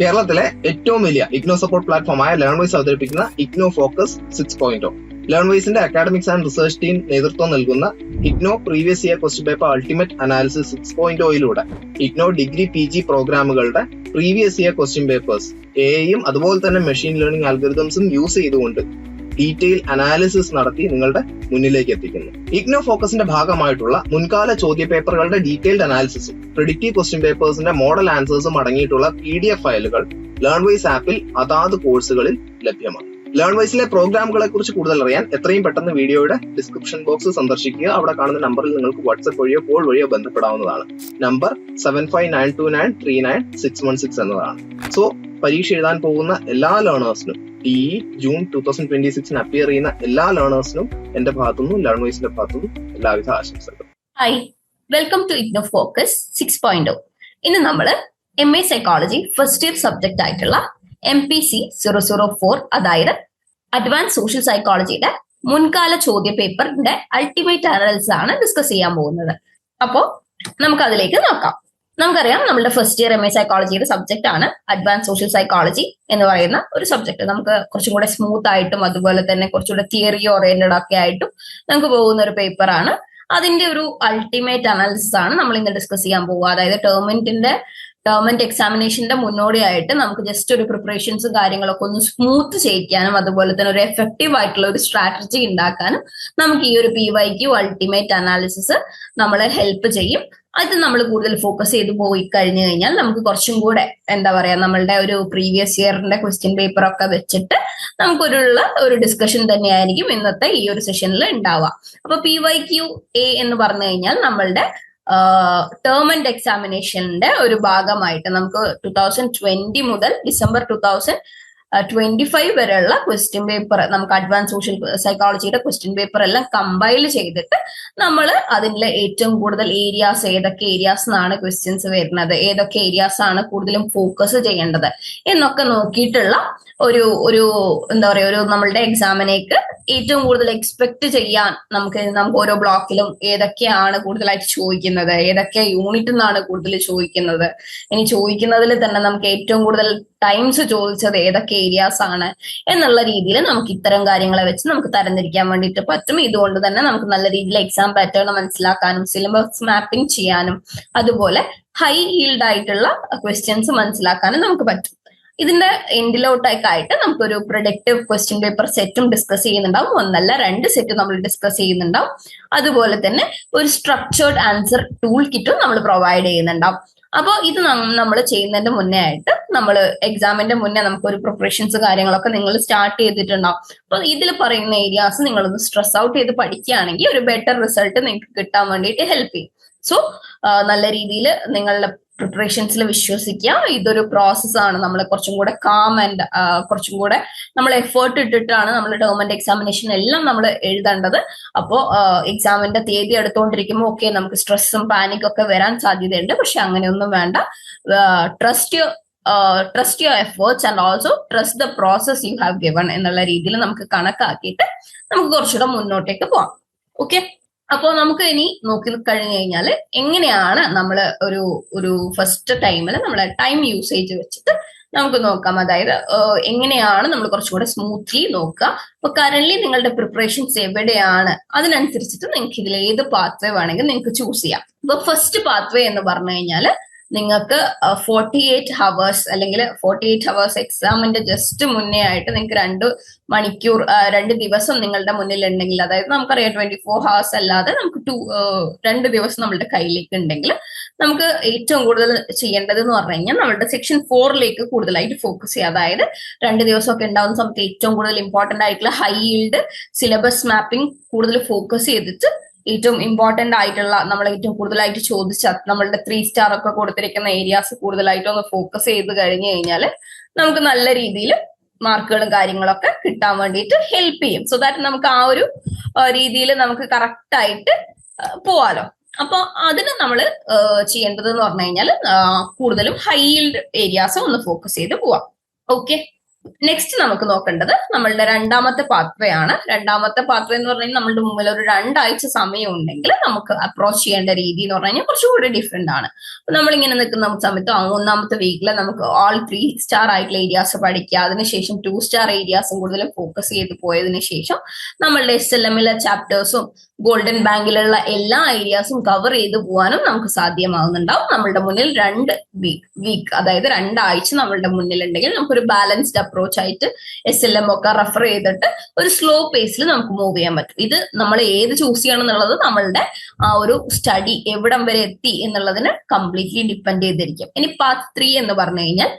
കേരളത്തിലെ ഏറ്റവും വലിയ ഇഗ്നോ സപ്പോർട്ട് പ്ലാറ്റ്ഫോമായ ലേൺവൈസ് അവതരിപ്പിക്കുന്ന ഇഗ്നോ ഫോക്കസ് 6.0. ലേൺവൈസിന്റെ അക്കാഡമിക്സ് ആൻഡ് റിസർച്ച് ടീം നേതൃത്വം നൽകുന്ന IGNOU previous year question paper ultimate analysis 6.0യിലൂടെ ഇഗ്നോ ഡിഗ്രി PG പ്രോഗ്രാമുകളുടെ പ്രീവിയസ് ഇയർ ക്വസ്റ്റ്യൻ പേപ്പേഴ്സ് എയും അതുപോലെ തന്നെ മെഷീൻ ലേണിംഗ് അൽഗോരിതംസും യൂസ് ചെയ്തുകൊണ്ട് ഡീറ്റെയിൽ അനാലിസിസ് നടത്തി നിങ്ങളുടെ മുന്നിലേക്ക് എത്തിക്കുന്നു. ഇഗ്നോ ഫോക്കസിന്റെ ഭാഗമായിട്ടുള്ള മുൻകാല ചോദ്യ പേപ്പറുകളുടെ ഡീറ്റെയിൽഡ് അനാലിസിസും പ്രിഡിക്റ്റീവ് ക്വസ്റ്റ്യൻ പേപ്പേഴ്സിന്റെ മോഡൽ ആൻസേഴ്സും അടങ്ങിയിട്ടുള്ള PDF ഫയലുകൾ ലേൺവൈസ് ആപ്പിൽ അതാത് കോഴ്സുകളിൽ ലഭ്യമാണ്. ലേൺവൈസിലെ പ്രോഗ്രാമുകളെ കുറിച്ച് കൂടുതൽ അറിയാൻ എത്രയും പെട്ടെന്ന് വീഡിയോയുടെ ഡിസ്ക്രിപ്ഷൻ ബോക്സ് സന്ദർശിക്കുക. അവിടെ കാണുന്ന നമ്പറിൽ നിങ്ങൾക്ക് വാട്സ്ആപ്പ് വഴിയോ കോൾ വഴിയോ ബന്ധപ്പെടാവുന്നതാണ്. നമ്പർ 7592939616 എന്നതാണ്. സോ പരീക്ഷ എഴുതാൻ പോകുന്ന എല്ലാ ലേണേഴ്സിനും ജൂൺ 2026 അപ്പിയർ ചെയ്യുന്ന എല്ലാ ലേണേഴ്സിനും എന്റെ ഭാഗത്തുനിന്നും ലേൺവൈസിന്റെ ഭാഗത്തുനിന്നും എല്ലാവിധ ആശംസകളും. Hi, welcome to IGNOU focus 6.0. ഇന്ന് നമ്മള് MA psychology first year subject ആയിട്ടുള്ള MPC 004, അതായത് അഡ്വാൻസ് സോഷ്യൽ സൈക്കോളജിയുടെ മുൻകാല ചോദ്യ പേപ്പറിന്റെ അൾട്ടിമേറ്റ് അനാലിസിസ് ആണ് ഡിസ്കസ് ചെയ്യാൻ പോകുന്നത്. അപ്പോ നമുക്ക് അതിലേക്ക് നോക്കാം. നമുക്കറിയാം, നമ്മുടെ ഫസ്റ്റ് ഇയർ MA സൈക്കോളജിയുടെ സബ്ജക്ട് ആണ് അഡ്വാൻസ് സോഷ്യൽ സൈക്കോളജി എന്ന് പറയുന്ന ഒരു സബ്ജക്ട്. നമുക്ക് കുറച്ചും കൂടെ സ്മൂത്ത് ആയിട്ടും അതുപോലെ തന്നെ കുറച്ചുകൂടെ തിയറി ഓറിയന്റഡ് ഒക്കെ ആയിട്ടും നമുക്ക് പോകുന്ന ഒരു പേപ്പറാണ്. അതിന്റെ ഒരു അൾട്ടിമേറ്റ് അനാലിസിസ് ആണ് നമ്മൾ ഇന്ന് ഡിസ്കസ് ചെയ്യാൻ പോകുക. അതായത് ടേം ആൻഡ് എക്സാമിനേഷന്റെ മുന്നോടിയായിട്ട് നമുക്ക് ജസ്റ്റ് ഒരു പ്രിപ്പറേഷൻസും കാര്യങ്ങളൊക്കെ ഒന്ന് സ്മൂത്ത് ചെയ്യിക്കാനും അതുപോലെ തന്നെ ഒരു എഫക്റ്റീവ് ആയിട്ടുള്ള ഒരു സ്ട്രാറ്റജി ഉണ്ടാക്കാനും നമുക്ക് ഈ ഒരു PYQ അൾട്ടിമേറ്റ് അനാലിസിസ് നമ്മളെ ഹെൽപ്പ് ചെയ്യും. അത് നമ്മൾ കൂടുതൽ ഫോക്കസ് ചെയ്ത് പോയി കഴിഞ്ഞു കഴിഞ്ഞാൽ നമുക്ക് കുറച്ചും കൂടെ എന്താ പറയാ, നമ്മളുടെ ഒരു പ്രീവിയസ് ഇയറിന്റെ ക്വസ്റ്റ്യൻ പേപ്പർ ഒക്കെ വെച്ചിട്ട് ഒരു ഡിസ്കഷൻ തന്നെയായിരിക്കും ഇന്നത്തെ ഈ ഒരു സെഷനിൽ ഉണ്ടാവുക. അപ്പൊ PYQ എന്ന് പറഞ്ഞു കഴിഞ്ഞാൽ നമ്മളുടെ ടേം ആൻഡ് എക്സാമിനേഷന്റെ ഒരു ഭാഗമായിട്ട് നമുക്ക് 2020 മുതൽ ഡിസംബർ 2025 വരെയുള്ള ക്വസ്റ്റ്യൻ പേപ്പർ, നമുക്ക് അഡ്വാൻസ് സോഷ്യൽ സൈക്കോളജിയുടെ ക്വസ്റ്റ്യൻ പേപ്പർ എല്ലാം കമ്പൈൽ ചെയ്തിട്ട് നമ്മൾ അതിലെ ഏറ്റവും കൂടുതൽ ഏരിയാസ്, ഏതൊക്കെ ഏരിയാസിനാണ് ക്വസ്റ്റ്യൻസ് വരുന്നത്, ഏതൊക്കെ ഏരിയാസ് ആണ് കൂടുതലും ഫോക്കസ് ചെയ്യേണ്ടത് എന്നൊക്കെ നോക്കിയിട്ടുള്ള ഒരു എന്താ പറയാ, നമ്മളുടെ എക്സാമിനേക്ക് ഏറ്റവും കൂടുതൽ എക്സ്പെക്ട് ചെയ്യാൻ നമുക്ക് ഓരോ ബ്ലോക്കിലും ഏതൊക്കെയാണ് കൂടുതലായിട്ട് ചോദിക്കുന്നത്, ഏതൊക്കെ യൂണിറ്റിൽ നിന്നാണ് കൂടുതൽ ചോദിക്കുന്നത്, ഇനി ചോദിക്കുന്നതിൽ തന്നെ നമുക്ക് ഏറ്റവും കൂടുതൽ ടൈംസ് ചോദിച്ചത് ഏതൊക്കെ ഏരിയാസ് ആണ് എന്നുള്ള രീതിയിൽ നമുക്ക് ഇത്തരം കാര്യങ്ങളെ വെച്ച് നമുക്ക് തരംതിരിക്കാൻ വേണ്ടിയിട്ട് പറ്റും. ഇതുകൊണ്ട് തന്നെ നമുക്ക് നല്ല രീതിയിൽ എക്സാം പാറ്റേൺ മനസ്സിലാക്കാനും സിലബസ് മാപ്പിംഗ് ചെയ്യാനും അതുപോലെ ഹൈ ഈൽഡ് ആയിട്ടുള്ള ക്വസ്റ്റ്യൻസ് മനസ്സിലാക്കാനും നമുക്ക് പറ്റും. ഇതിന്റെ എൻഡിലോട്ടൊക്കെ ആയിട്ട് നമുക്കൊരു പ്രൊഡക്റ്റീവ് ക്വസ്റ്റ്യൻ പേപ്പർ സെറ്റും ഡിസ്കസ് ചെയ്യുന്നുണ്ടാവും. ഒന്നല്ല 2 സെറ്റ് നമ്മൾ ഡിസ്കസ് ചെയ്യുന്നുണ്ടാവും. അതുപോലെ തന്നെ ഒരു സ്ട്രക്ചേർഡ് ആൻസർ ടൂൾ കിറ്റും നമ്മൾ പ്രൊവൈഡ് ചെയ്യുന്നുണ്ടാവും. അപ്പോൾ ഇത് നമ്മൾ ചെയ്യുന്നതിന്റെ മുന്നേ ആയിട്ട് നമ്മൾ എക്സാമിന്റെ മുന്നേ നമുക്കൊരു പ്രിപ്പറേഷൻസ് കാര്യങ്ങളൊക്കെ നിങ്ങൾ സ്റ്റാർട്ട് ചെയ്തിട്ടുണ്ടാവും. അപ്പൊ ഇതിൽ പറയുന്ന ഏരിയാസ് നിങ്ങളൊന്ന് സ്ട്രെസ് ഔട്ട് ചെയ്ത് പഠിക്കുകയാണെങ്കിൽ ഒരു ബെറ്റർ റിസൾട്ട് നിങ്ങൾക്ക് കിട്ടാൻ വേണ്ടിയിട്ട് ഹെൽപ്പ് ചെയ്യും. സോ നല്ല രീതിയിൽ നിങ്ങളുടെ പ്രിപ്പറേഷൻസിൽ വിശ്വസിക്കുക. ഇതൊരു പ്രോസസ്സാണ്. നമ്മൾ കുറച്ചും കൂടെ കാം ആൻഡ് കുറച്ചും കൂടെ നമ്മൾ എഫേർട്ട് ഇട്ടിട്ടാണ് നമ്മൾ ടേം ആൻഡ് എക്സാമിനേഷൻ എല്ലാം നമ്മൾ എഴുതേണ്ടത്. അപ്പോൾ എക്സാമിന്റെ തീയതി എടുത്തുകൊണ്ടിരിക്കുമ്പോൾ ഒക്കെ നമുക്ക് സ്ട്രെസ്സും പാനിക്കും ഒക്കെ വരാൻ സാധ്യതയുണ്ട്. പക്ഷെ അങ്ങനെയൊന്നും വേണ്ട. Trust your efforts and also trust the process you have given എന്നുള്ള രീതിയിൽ നമുക്ക് കണക്കാക്കിയിട്ട് നമുക്ക് കുറച്ചുകൂടെ മുന്നോട്ടേക്ക് പോവാം. ഓക്കെ, അപ്പോൾ നമുക്ക് ഇനി നോക്കി കഴിഞ്ഞു കഴിഞ്ഞാൽ എങ്ങനെയാണ് നമ്മൾ ഒരു ഫസ്റ്റ് ടൈമിൽ നമ്മളെ ടൈം യൂസേജ് വെച്ചിട്ട് നമുക്ക് നോക്കാം. അതായത് എങ്ങനെയാണ് നമ്മൾ കുറച്ചുകൂടെ സ്മൂത്ത്ലി നോക്കുക. അപ്പൊ കറന്റ് നിങ്ങളുടെ പ്രിപ്പറേഷൻസ് എവിടെയാണ് അതിനനുസരിച്ചിട്ട് നിങ്ങൾക്ക് ഇതിൽ ഏത് പാത്വേ വേണമെങ്കിൽ നിങ്ങൾക്ക് ചൂസ് ചെയ്യാം. ഇപ്പൊ ഫസ്റ്റ് പാത്വേ എന്ന് പറഞ്ഞു കഴിഞ്ഞാൽ നിങ്ങൾക്ക് 48 hours അല്ലെങ്കിൽ 48 hours എക്സാമിന്റെ ജസ്റ്റ് മുന്നേ ആയിട്ട് നിങ്ങൾക്ക് 2 മണിക്കൂർ 2 ദിവസം നിങ്ങളുടെ മുന്നിൽ ഉണ്ടെങ്കിൽ, അതായത് നമുക്കറിയാം 24 hours അല്ലാതെ നമുക്ക് 2 ദിവസം നമ്മളുടെ കയ്യിലേക്ക് ഉണ്ടെങ്കിൽ നമുക്ക് ഏറ്റവും കൂടുതൽ ചെയ്യേണ്ടത് എന്ന് പറഞ്ഞു കഴിഞ്ഞാൽ നമ്മളുടെ സെക്ഷൻ 4ലേക്ക് കൂടുതലായിട്ട് ഫോക്കസ് ചെയ്യുക. അതായത് 2 ദിവസമൊക്കെ ഉണ്ടാവുന്ന സമയത്ത് ഏറ്റവും കൂടുതൽ ഇമ്പോർട്ടന്റ് ആയിട്ടുള്ള ഹൈ ഈൽഡ് സിലബസ് മാപ്പിംഗ് കൂടുതൽ ഫോക്കസ് ചെയ്തിട്ട് ഏറ്റവും ഇമ്പോർട്ടന്റ് ആയിട്ടുള്ള നമ്മൾ ഏറ്റവും കൂടുതലായിട്ട് ചോദിച്ച നമ്മളുടെ 3 star ഒക്കെ കൊടുത്തിരിക്കുന്ന ഏരിയാസ് കൂടുതലായിട്ട് ഒന്ന് ഫോക്കസ് ചെയ്ത് കഴിഞ്ഞു കഴിഞ്ഞാൽ നമുക്ക് നല്ല രീതിയിൽ മാർക്കുകളും കാര്യങ്ങളൊക്കെ കിട്ടാൻ വേണ്ടിയിട്ട് ഹെൽപ്പ് ചെയ്യും. സോ ദാറ്റ് നമുക്ക് ആ ഒരു രീതിയിൽ നമുക്ക് കറക്റ്റ് ആയിട്ട് പോവാലോ. അപ്പൊ അതിന് നമ്മൾ ചെയ്യേണ്ടത് എന്ന് പറഞ്ഞു കഴിഞ്ഞാൽ കൂടുതലും ഹൈ ഈൽഡ് ഏരിയാസ് ഒന്ന് ഫോക്കസ് ചെയ്ത് പോവാം. ഓക്കെ, നെക്സ്റ്റ് നമുക്ക് നോക്കേണ്ടത് നമ്മളുടെ രണ്ടാമത്തെ പാത്വേ ആണ്. രണ്ടാമത്തെ പാത്വേ എന്ന് പറഞ്ഞാൽ നമ്മളുടെ മുമ്പിൽ ഒരു 2 ആഴ്ച സമയം ഉണ്ടെങ്കിൽ നമുക്ക് അപ്രോച്ച് ചെയ്യേണ്ട രീതി എന്ന് പറഞ്ഞു കഴിഞ്ഞാൽ കുറച്ചുകൂടി ഡിഫറെന്റ് ആണ്. അപ്പൊ നമ്മളിങ്ങനെ നിൽക്കുന്ന സമയത്ത് 1ാമത്തെ വീക്കിൽ നമുക്ക് all 3 സ്റ്റാർ ആയിട്ടുള്ള ഏരിയാസ് പഠിക്കുക. അതിനുശേഷം 2 സ്റ്റാർ ഏരിയാസും കൂടുതൽ ഫോക്കസ് ചെയ്ത് പോയതിനു ശേഷം നമ്മളുടെ SLMലെ ചാപ്റ്റേഴ്സും ഗോൾഡൻ ബാങ്കിലുള്ള എല്ലാ ഏരിയാസും കവർ ചെയ്ത് പോകാനും നമുക്ക് സാധ്യമാകുന്നുണ്ടാവും. നമ്മളുടെ മുന്നിൽ 2 വീക്ക് അതായത് 2 ആഴ്ച നമ്മളുടെ മുന്നിൽ ഉണ്ടെങ്കിൽ നമുക്കൊരു ബാലൻസ്ഡ് അപ്രോച്ച് ആയിട്ട് SLM ഒക്കെ റെഫർ ചെയ്തിട്ട് ഒരു സ്ലോ പേസിൽ നമുക്ക് മൂവ് ചെയ്യാൻ പറ്റും. ഇത് നമ്മൾ ഏത് ചൂസ് ചെയ്യണം എന്നുള്ളത് നമ്മളുടെ ആ ഒരു സ്റ്റഡി എവിടം വരെ എത്തി എന്നുള്ളതിന് കംപ്ലീറ്റ്ലി ഡിപ്പെൻഡ് ചെയ്തിരിക്കും. ഇനി പാർട്ട് 3 എന്ന് പറഞ്ഞു കഴിഞ്ഞാൽ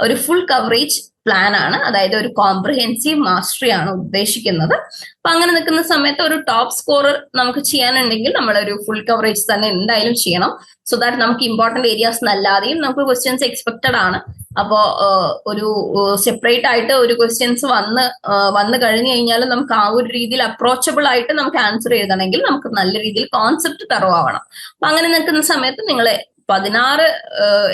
ഒരു ഫുൾ കവറേജ് പ്ലാൻ ആണ്, അതായത് ഒരു കോംപ്രിഹെൻസീവ് മാസ്റ്ററി ആണ് ഉദ്ദേശിക്കുന്നത്. അപ്പൊ അങ്ങനെ നിൽക്കുന്ന സമയത്ത് ഒരു ടോപ്പ് സ്കോറർ നമുക്ക് ചെയ്യാനുണ്ടെങ്കിൽ നമ്മളൊരു ഫുൾ കവറേജ് തന്നെ എന്തായാലും ചെയ്യണം. സോ ദാറ്റ് നമുക്ക് ഇമ്പോർട്ടന്റ് ഏരിയാസ് എന്നല്ലാതെയും നമുക്ക് ക്വസ്റ്റ്യൻസ് എക്സ്പെക്റ്റഡ് ആണ്. അപ്പോ ഒരു സെപ്പറേറ്റ് ആയിട്ട് ഒരു ക്വസ്റ്റ്യൻസ് വന്നു കഴിഞ്ഞു കഴിഞ്ഞാൽ നമുക്ക് ആ ഒരു രീതിയിൽ അപ്രോച്ചബിൾ ആയിട്ട് നമുക്ക് ആൻസർ എഴുതണമെങ്കിൽ നമുക്ക് നല്ല രീതിയിൽ കോൺസെപ്റ്റ് തറവാവണം. അപ്പൊ അങ്ങനെ നിൽക്കുന്ന സമയത്ത് നിങ്ങൾ 16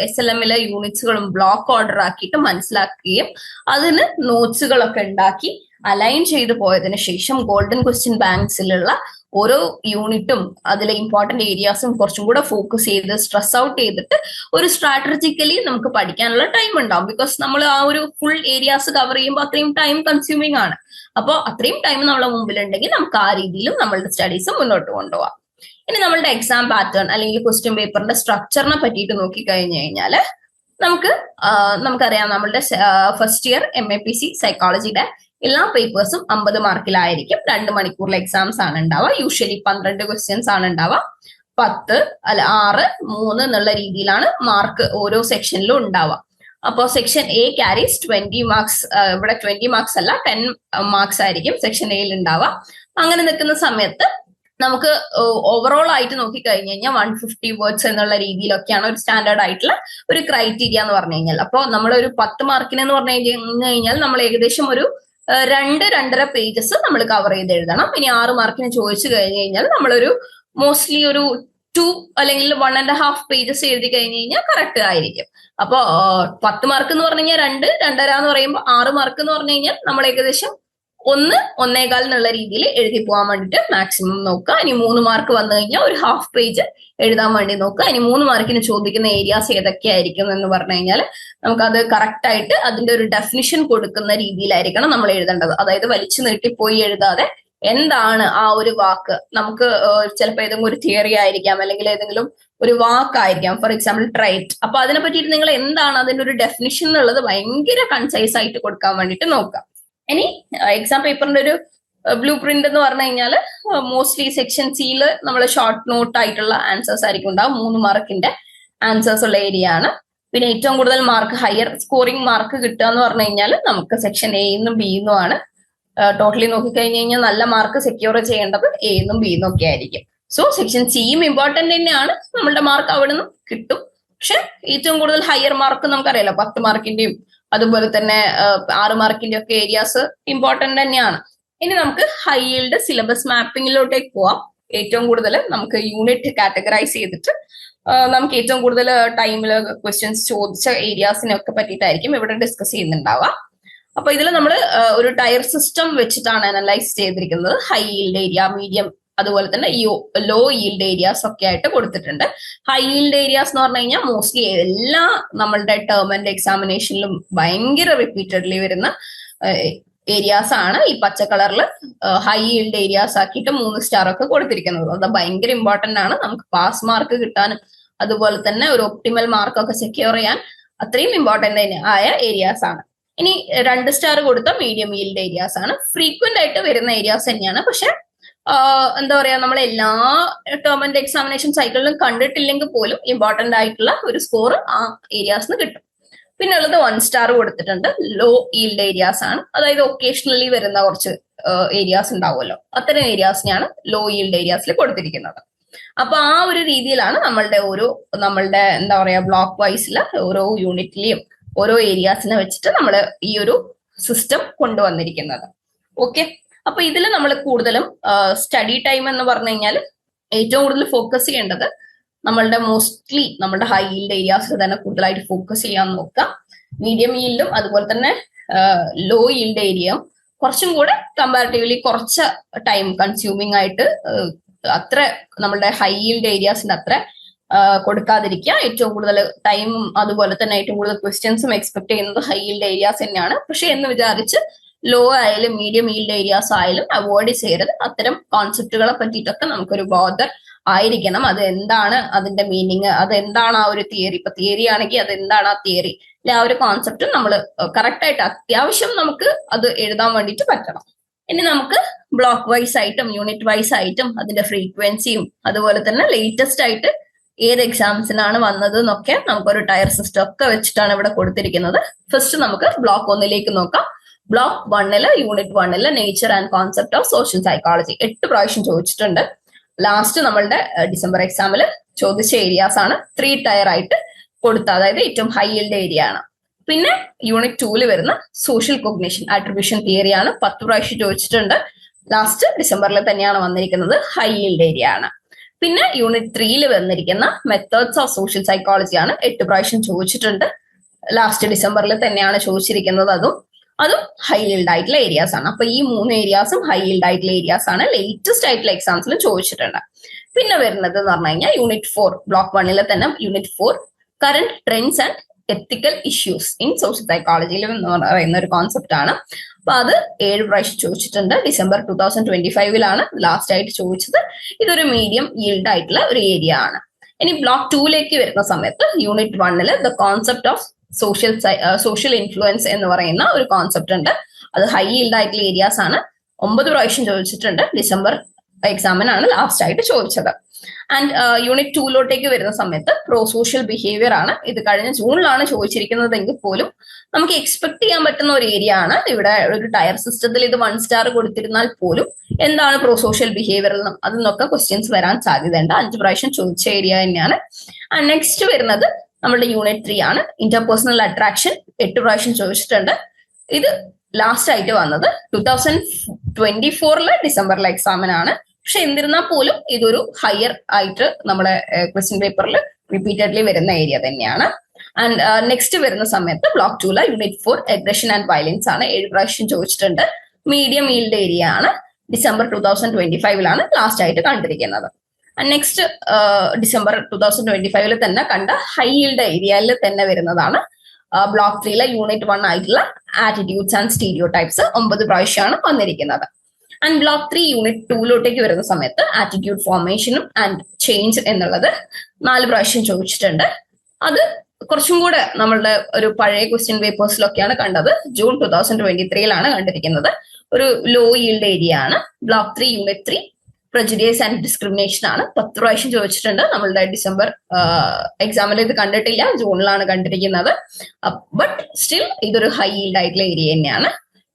SLMലെ യൂണിറ്റ്സുകളും ബ്ലോക്ക് ഓർഡർ ആക്കിയിട്ട് മനസ്സിലാക്കുകയും അതിന് നോട്ട്സുകളൊക്കെ ഉണ്ടാക്കി അലൈൻ ചെയ്ത് പോയതിനു ശേഷം ഗോൾഡൻ ക്വസ്റ്റ്യൻ ബാങ്ക്സിലുള്ള ഓരോ യൂണിറ്റും അതിലെ ഇമ്പോർട്ടന്റ് ഏരിയാസും കുറച്ചും കൂടെ ഫോക്കസ് ചെയ്ത് സ്ട്രെസ് ഔട്ട് ചെയ്തിട്ട് ഒരു സ്ട്രാറ്റജിക്കലി നമുക്ക് പഠിക്കാനുള്ള ടൈം ഉണ്ടാവും. ബിക്കോസ് നമ്മൾ ആ ഒരു ഫുൾ ഏരിയാസ് കവർ ചെയ്യുമ്പോൾ അത്രയും ടൈം കൺസ്യൂമിങ് ആണ്. അപ്പോൾ അത്രയും ടൈം നമ്മളെ മുമ്പിലുണ്ടെങ്കിൽ നമുക്ക് ആ രീതിയിലും നമ്മളുടെ സ്റ്റഡീസ് മുന്നോട്ട് കൊണ്ടുപോകാം. ഇനി നമ്മളുടെ എക്സാം പാറ്റേൺ അല്ലെങ്കിൽ ക്വസ്റ്റ്യൻ പേപ്പറിന്റെ സ്ട്രക്ചറിനെ പറ്റിയിട്ട് നോക്കിക്കഴിഞ്ഞു കഴിഞ്ഞാല് നമുക്കറിയാം നമ്മളുടെ ഫസ്റ്റ് ഇയർ MAPC സൈക്കോളജിയുടെ എല്ലാ പേപ്പേഴ്സും 50 മാർക്കിലായിരിക്കും. 2 മണിക്കൂറിലെ എക്സാംസ് ആണ് ഉണ്ടാവുക. യൂഷ്വലി 12 ക്വസ്റ്റ്യൻസ് ആണ് ഉണ്ടാവുക. 6 3 എന്നുള്ള രീതിയിലാണ് മാർക്ക് ഓരോ സെക്ഷനിലും ഉണ്ടാവുക. അപ്പോൾ സെക്ഷൻ A ക്യാരീസ് 20 മാർക്സ്. ഇവിടെ 20 മാർക്സ് അല്ല 10 മാർക്സ് ആയിരിക്കും സെക്ഷൻ Aയിൽ ഉണ്ടാവുക. അങ്ങനെ നിൽക്കുന്ന സമയത്ത് നമുക്ക് ഓവറോൾ ആയിട്ട് നോക്കിക്കഴിഞ്ഞു കഴിഞ്ഞാൽ 150 വേർഡ്സ് എന്നുള്ള രീതിയിലൊക്കെയാണ് ഒരു സ്റ്റാൻഡേർഡ് ആയിട്ടുള്ള ഒരു ക്രൈറ്റീരിയ എന്ന് പറഞ്ഞു കഴിഞ്ഞാൽ. അപ്പോൾ നമ്മളൊരു 10 മാർക്കിന് എന്ന് പറഞ്ഞു കഴിഞ്ഞാൽ നമ്മൾ ഏകദേശം ഒരു 2-2.5 പേജസ് നമ്മൾ കവർ ചെയ്ത് എഴുതണം. ഇനി 6 മാർക്കിന് ചോദിച്ചു കഴിഞ്ഞു കഴിഞ്ഞാൽ നമ്മളൊരു മോസ്റ്റ്ലി ഒരു 2 അല്ലെങ്കിൽ 1.5 പേജസ് എഴുതി കഴിഞ്ഞു കഴിഞ്ഞാൽ കറക്റ്റ് ആയിരിക്കും. അപ്പൊ 10 മാർക്ക് എന്ന് പറഞ്ഞു കഴിഞ്ഞാൽ 2-2.5 എന്ന് പറയുമ്പോൾ 6 മാർക്ക് എന്ന് പറഞ്ഞു കഴിഞ്ഞാൽ നമ്മൾ ഏകദേശം 1-1.25 എന്നുള്ള രീതിയിൽ എഴുതി പോകാൻ വേണ്ടിയിട്ട് മാക്സിമം നോക്കുക. ഇനി 3 മാർക്ക് വന്നു കഴിഞ്ഞാൽ ഒരു ഹാഫ് പേജ് എഴുതാൻ വേണ്ടി നോക്കുക. ഇനി 3 മാർക്കിന് ചോദിക്കുന്ന ഏരിയാസ് ഏതൊക്കെയായിരിക്കും എന്ന് പറഞ്ഞു കഴിഞ്ഞാൽ നമുക്കത് കറക്റ്റ് ആയിട്ട് അതിന്റെ ഒരു ഡെഫിനിഷൻ കൊടുക്കുന്ന രീതിയിലായിരിക്കണം നമ്മൾ എഴുതേണ്ടത്. അതായത് വലിച്ചു നീട്ടിപ്പോയി എഴുതാതെ എന്താണ് ആ ഒരു വാക്ക്, നമുക്ക് ചിലപ്പോൾ ഏതെങ്കിലും ഒരു തിയറി ആയിരിക്കാം അല്ലെങ്കിൽ ഏതെങ്കിലും ഒരു വാക്കായിരിക്കാം, ഫോർ എക്സാമ്പിൾ ട്രൈറ്റ്. അപ്പൊ അതിനെ പറ്റിയിട്ട് നിങ്ങൾ എന്താണ് അതിന്റെ ഒരു ഡെഫിനിഷൻ എന്നുള്ളത് ഭയങ്കര കൺസൈസ് ആയിട്ട് കൊടുക്കാൻ വേണ്ടിയിട്ട് നോക്കാം. ഇനി എക്സാം പേപ്പറിന്റെ ഒരു ബ്ലൂ പ്രിന്റ് എന്ന് പറഞ്ഞു കഴിഞ്ഞാൽ മോസ്റ്റ്ലി സെക്ഷൻ സിയിൽ നമ്മൾ ഷോർട്ട് നോട്ട് ആയിട്ടുള്ള ആൻസേഴ്സ് ആയിരിക്കും ഉണ്ടാവും. 3 മാർക്കിന്റെ ആൻസേഴ്സ് ഉള്ള ഏരിയ ആണ്. പിന്നെ ഏറ്റവും കൂടുതൽ മാർക്ക് ഹയർ സ്കോറിംഗ് മാർക്ക് കിട്ടുക എന്ന് പറഞ്ഞു കഴിഞ്ഞാൽ നമുക്ക് സെക്ഷൻ എന്നും ബിന്നും ആണ്. ടോട്ടലി നോക്കിക്കഴിഞ്ഞു കഴിഞ്ഞാൽ നല്ല മാർക്ക് സെക്യൂർ ചെയ്യേണ്ടത് എന്നും ബിന്നും ഒക്കെ ആയിരിക്കും. സോ സെക്ഷൻ സിയും ഇമ്പോർട്ടന്റ് തന്നെയാണ്, നമ്മളുടെ മാർക്ക് അവിടെ നിന്ന് കിട്ടും. പക്ഷെ ഏറ്റവും കൂടുതൽ ഹയർ മാർക്ക് നമുക്കറിയാലോ 10 മാർക്കിന്റെയും അതുപോലെ തന്നെ 6 മാർക്കിന്റെ ഒക്കെ ഏരിയാസ് ഇമ്പോർട്ടന്റ് തന്നെയാണ്. ഇനി നമുക്ക് ഹൈ ഈൽഡ് സിലബസ് മാപ്പിങ്ങിലോട്ടേക്ക് പോവാം. ഏറ്റവും കൂടുതൽ നമുക്ക് യൂണിറ്റ് കാറ്റഗറൈസ് ചെയ്തിട്ട് നമുക്ക് ഏറ്റവും കൂടുതൽ ടൈമിൽ ക്വസ്റ്റ്യൻസ് ചോദിച്ച ഏരിയാസിനൊക്കെ പറ്റിയിട്ടായിരിക്കും ഇവിടെ ഡിസ്കസ് ചെയ്യുന്നുണ്ടാവുക. അപ്പൊ ഇതിൽ നമ്മൾ ഒരു ടയർ സിസ്റ്റം വെച്ചിട്ടാണ് അനലൈസ് ചെയ്തിരിക്കുന്നത്. ഹൈ ഈൽഡ് ഏരിയ, മീഡിയം, അതുപോലെ തന്നെ ലോ ഈൽഡ് ഏരിയാസ് ഒക്കെ ആയിട്ട് കൊടുത്തിട്ടുണ്ട്. ഹൈ ഈൽഡ് ഏരിയാസ് എന്ന് പറഞ്ഞു കഴിഞ്ഞാൽ മോസ്റ്റ്ലി എല്ലാ നമ്മളുടെ ടേം ആൻഡ് എക്സാമിനേഷനിലും ഭയങ്കര റിപ്പീറ്റഡ്ലി വരുന്ന ഏരിയാസ് ആണ്. ഈ പച്ച കളറിൽ ഹൈ ഈൽഡ് ഏരിയാസ് ആക്കിയിട്ട് 3 സ്റ്റാർ ഒക്കെ കൊടുത്തിരിക്കുന്നത്. അത് ഭയങ്കര ഇമ്പോർട്ടന്റ് ആണ്. നമുക്ക് പാസ് മാർക്ക് കിട്ടാനും അതുപോലെ തന്നെ ഒരു ഒപ്റ്റിമൽ മാർക്കൊക്കെ സെക്യൂർ ചെയ്യാൻ അത്രയും ഇമ്പോർട്ടന്റ് ആയ ഏരിയാസ് ആണ്. ഇനി 2 സ്റ്റാർ കൊടുത്ത മീഡിയം ഈൽഡ് ഏരിയാസ് ആണ്. ഫ്രീക്വന്റ് ആയിട്ട് വരുന്ന ഏരിയാസ് തന്നെയാണ്. പക്ഷെ എന്താ പറയാ, നമ്മൾ എല്ലാ ടേം ആൻഡ് എക്സാമിനേഷൻ സൈക്കിളിലും കണ്ടിട്ടില്ലെങ്കിൽ പോലും ഇമ്പോർട്ടന്റ് ആയിട്ടുള്ള ഒരു സ്കോർ ആ ഏരിയാസിന് കിട്ടും. പിന്നെ ഉള്ളത് 1 സ്റ്റാർ കൊടുത്തിട്ടുണ്ട്. ലോ ഈൽഡ് ഏരിയാസ് ആണ്. അതായത് ഒക്കേഷണലി വരുന്ന കുറച്ച് ഏരിയാസ് ഉണ്ടാവുമല്ലോ, അത്തരം ഏരിയാസിനെയാണ് ലോ ഈൽഡ് ഏരിയാസിൽ കൊടുത്തിരിക്കുന്നത്. അപ്പൊ ആ ഒരു രീതിയിലാണ് നമ്മളുടെ എന്താ പറയാ ബ്ലോക്ക് വൈസില് ഓരോ യൂണിറ്റിലെയും ഓരോ ഏരിയാസിനെ വെച്ചിട്ട് നമ്മൾ ഈ ഒരു സിസ്റ്റം കൊണ്ടുവന്നിരിക്കുന്നത്. ഓക്കെ, അപ്പൊ ഇതിൽ നമ്മൾ കൂടുതലും സ്റ്റഡി ടൈം എന്ന് പറഞ്ഞു കഴിഞ്ഞാൽ ഏറ്റവും കൂടുതൽ ഫോക്കസ് ചെയ്യേണ്ടത് നമ്മളുടെ ഹൈ ഈൽഡ് ഏരിയാസിൽ തന്നെ കൂടുതലായിട്ട് ഫോക്കസ് ചെയ്യാൻ നോക്കാം. മീഡിയം ഈൽഡും അതുപോലെ തന്നെ ലോ ഈൽഡ് ഏരിയയും കുറച്ചും കൂടെ കമ്പാരിറ്റീവ്ലി കുറച്ച് ടൈം കൺസ്യൂമിങ് ആയിട്ട് അത്ര നമ്മുടെ ഹൈ ഈൽഡ് ഏരിയാസിന് അത്ര കൊടുക്കാതിരിക്കുക. ഏറ്റവും കൂടുതൽ ടൈമും അതുപോലെ തന്നെ ഏറ്റവും കൂടുതൽ ക്വസ്റ്റ്യൻസും എക്സ്പെക്ട് ചെയ്യുന്നത് ഹൈ ഈൽഡ് ഏരിയാസ് തന്നെയാണ്. പക്ഷെ എന്ന് വിചാരിച്ച് ലോ ആയാലും മീഡിയം ഈൽഡ് ഏരിയാസ് ആയാലും അവോയ്ഡ് ചെയ്യരുത്. അത്തരം കോൺസെപ്റ്റുകളെ പറ്റിയിട്ടൊക്കെ നമുക്കൊരു ബോധർ ആയിരിക്കണം. അത് എന്താണ് അതിന്റെ മീനിങ്, അത് എന്താണ് ആ ഒരു തിയറി, ഇപ്പൊ തിയറി ആണെങ്കിൽ അത് എന്താണ് ആ തിയറി, അല്ലെ ആ ഒരു കോൺസെപ്റ്റ് നമ്മൾ കറക്റ്റ് ആയിട്ട് അത്യാവശ്യം നമുക്ക് അത് എഴുതാൻ വേണ്ടിയിട്ട് പറ്റണം. ഇനി നമുക്ക് ബ്ലോക്ക് വൈസ് ആയിട്ടും യൂണിറ്റ് വൈസ് ആയിട്ടും അതിന്റെ ഫ്രീക്വൻസിയും അതുപോലെ തന്നെ ലേറ്റസ്റ്റ് ആയിട്ട് ഏത് എക്സാംസിനാണ് വന്നത് എന്നൊക്കെ നമുക്കൊരു ടയർ സിസ്റ്റം ഒക്കെ വെച്ചിട്ടാണ് ഇവിടെ കൊടുത്തിരിക്കുന്നത്. ഫസ്റ്റ് നമുക്ക് ബ്ലോക്ക് 1 നോക്കാം. Block 1 unit 1 nature and concept of social psychology 8 പ്രാവശ്യം ചോദിച്ചിട്ടുണ്ട്. ലാസ്റ്റ് നമ്മളുടെ ഡിസംബർ എക്സാമിൽ ചോദിച്ച ഏരിയാസ് ആണ് 3 ടയർ ആയിട്ട് കൊടുത്ത, അതായത് ഏറ്റവും ഹൈ ഈൽഡ് ഏരിയ ആണ്. പിന്നെ യൂണിറ്റ് 2 വരുന്ന സോഷ്യൽ കൊഗ്നിഷൻ ആട്രിബ്യൂഷൻ തിയറി ആണ് 10 പ്രാവശ്യം ചോദിച്ചിട്ടുണ്ട്. ലാസ്റ്റ് ഡിസംബറിൽ തന്നെയാണ് വന്നിരിക്കുന്നത്, ഹൈ ഈൽഡ് ഏരിയ ആണ്. പിന്നെ യൂണിറ്റ് 3 വന്നിരിക്കുന്ന മെത്തേഡ്സ് ഓഫ് സോഷ്യൽ സൈക്കോളജി ആണ് 8 പ്രാവശ്യം ചോദിച്ചിട്ടുണ്ട്. ലാസ്റ്റ് ഡിസംബറിൽ തന്നെയാണ് ചോദിച്ചിരിക്കുന്നത്. അതും ഹൈ ഈൽഡ് ആയിട്ടുള്ള ഏരിയാസ് ആണ്. അപ്പൊ ഈ 3 ഏരിയാസും ഹൈ ഈൽഡ് ആയിട്ടുള്ള ഏരിയാസ് ആണ്. ലേറ്റസ്റ്റ് ആയിട്ടുള്ള എക്സാംസിൽ ചോദിച്ചിട്ടുണ്ട്. പിന്നെ വരുന്നത് എന്ന് പറഞ്ഞു കഴിഞ്ഞാൽ യൂണിറ്റ് 4 ബ്ലോക്ക് 1 തന്നെ unit 4 current trends and ethical issues in social സൈക്കോളജിയിൽ എന്ന് പറയുന്ന ഒരു കോൺസെപ്റ്റ് ആണ്. അപ്പൊ അത് 7 പ്രാവശ്യം ചോദിച്ചിട്ടുണ്ട്. ഡിസംബർ 2025 ലാസ്റ്റ് ആയിട്ട് ചോദിച്ചത്. ഇതൊരു മീഡിയം ഈൽഡ് ആയിട്ടുള്ള ഒരു ഏരിയ ആണ്. ഇനി ബ്ലോക്ക് 2 വരുന്ന സമയത്ത് unit 1 the concept of social influence എന്ന് പറയുന്ന ഒരു കോൺസെപ്റ്റ് ഉണ്ട്. അത് ഹൈ ഈൽഡ് ആയിട്ടുള്ള ഏരിയാസ് ആണ്. 9 പ്രാവശ്യം ചോദിച്ചിട്ടുണ്ട്. ഡിസംബർ എക്സാമിനാണ് ലാസ്റ്റ് ആയിട്ട് ചോദിച്ചത്. ആൻഡ് യൂണിറ്റ് 2 വരുന്ന സമയത്ത് പ്രോ സോഷ്യൽ ബിഹേവിയർ ആണ്. ഇത് കഴിഞ്ഞ ജൂണിലാണ് ചോദിച്ചിരിക്കുന്നതെങ്കിൽ പോലും നമുക്ക് എക്സ്പെക്ട് ചെയ്യാൻ പറ്റുന്ന ഒരു ഏരിയ ആണ്. ഇവിടെ ഒരു ടയർ സിസ്റ്റത്തിൽ ഇത് 1 സ്റ്റാർ കൊടുത്തിരുന്നാൽ പോലും എന്താണ് പ്രോ സോഷ്യൽ ബിഹേവിയർ അതിന്നൊക്കെ ക്വസ്റ്റ്യൻസ് വരാൻ സാധ്യതയുണ്ട്. 5 പ്രാവശ്യം ചോദിച്ച ഏരിയ തന്നെയാണ്. ആൻഡ് നെക്സ്റ്റ് വരുന്നത് നമ്മുടെ യൂണിറ്റ് 3 ആണ് ഇന്റർപേഴ്സണൽ അട്രാക്ഷൻ 8 പ്രാവശ്യം ചോദിച്ചിട്ടുണ്ട്. ഇത് ലാസ്റ്റ് ആയിട്ട് വന്നത് 2024 ഡിസംബറിലെ എക്സാമിനാണ്. പക്ഷെ എന്നിരുന്നാൽ പോലും ഇതൊരു ഹയർ ആയിട്ട് നമ്മുടെ ക്വസ്റ്റ്യൻ പേപ്പറിൽ റിപ്പീറ്റഡ്ലി വരുന്ന ഏരിയ തന്നെയാണ്. ആൻഡ് നെക്സ്റ്റ് വരുന്ന സമയത്ത് block 2 unit 4 aggression and violence ആണ് 7 പ്രാവശ്യം ചോദിച്ചിട്ടുണ്ട്. മീഡിയം ഈൽഡ് ഏരിയ ആണ്. ഡിസംബർ 2025 ലാസ്റ്റ് ആയിട്ട് കണ്ടിരിക്കുന്നത്. നെക്സ്റ്റ് ഡിസംബർ 2025 തന്നെ കണ്ട ഹൈ ഈൽഡ് ഏരിയയിൽ തന്നെ വരുന്നതാണ് ബ്ലോക്ക് 3 യൂണിറ്റ് 1 ആയിട്ടുള്ള ആറ്റിറ്റ്യൂഡ്സ് ആൻഡ് സ്റ്റീരിയോ ടൈപ്സ് 9 പ്രാവശ്യമാണ് വന്നിരിക്കുന്നത്. ആൻഡ് ബ്ലോക്ക് 3 യൂണിറ്റ് 2 വരുന്ന സമയത്ത് ആറ്റിറ്റ്യൂഡ് ഫോർമേഷനും ആൻഡ് ചേഞ്ച് എന്നുള്ളത് 4 പ്രാവശ്യം ചോദിച്ചിട്ടുണ്ട്. അത് കുറച്ചും കൂടെ നമ്മളുടെ ഒരു പഴയ ക്വസ്റ്റ്യൻ പേപ്പേഴ്സിലൊക്കെയാണ് കണ്ടത്. ജൂൺ 2023 കണ്ടിരിക്കുന്നത്. ഒരു ലോ ഈൽഡ് ഏരിയ ആണ്. ബ്ലോക്ക് 3 യൂണിറ്റ് 3 പ്രജുഡിയസ് ആൻഡ് ഡിസ്ക്രിമിനേഷൻ ആണ് 10 പ്രാവശ്യം ചോദിച്ചിട്ടുണ്ട്. നമ്മളുടെ ഡിസംബർ എക്സാമിൽ ഇത് കണ്ടിട്ടില്ല, ജൂണിലാണ് കണ്ടിരിക്കുന്നത്. ബട്ട് സ്റ്റിൽ ഇതൊരു ഹൈ ഈൽഡ് ആയിട്ടുള്ള ഏരിയ തന്നെയാണ്.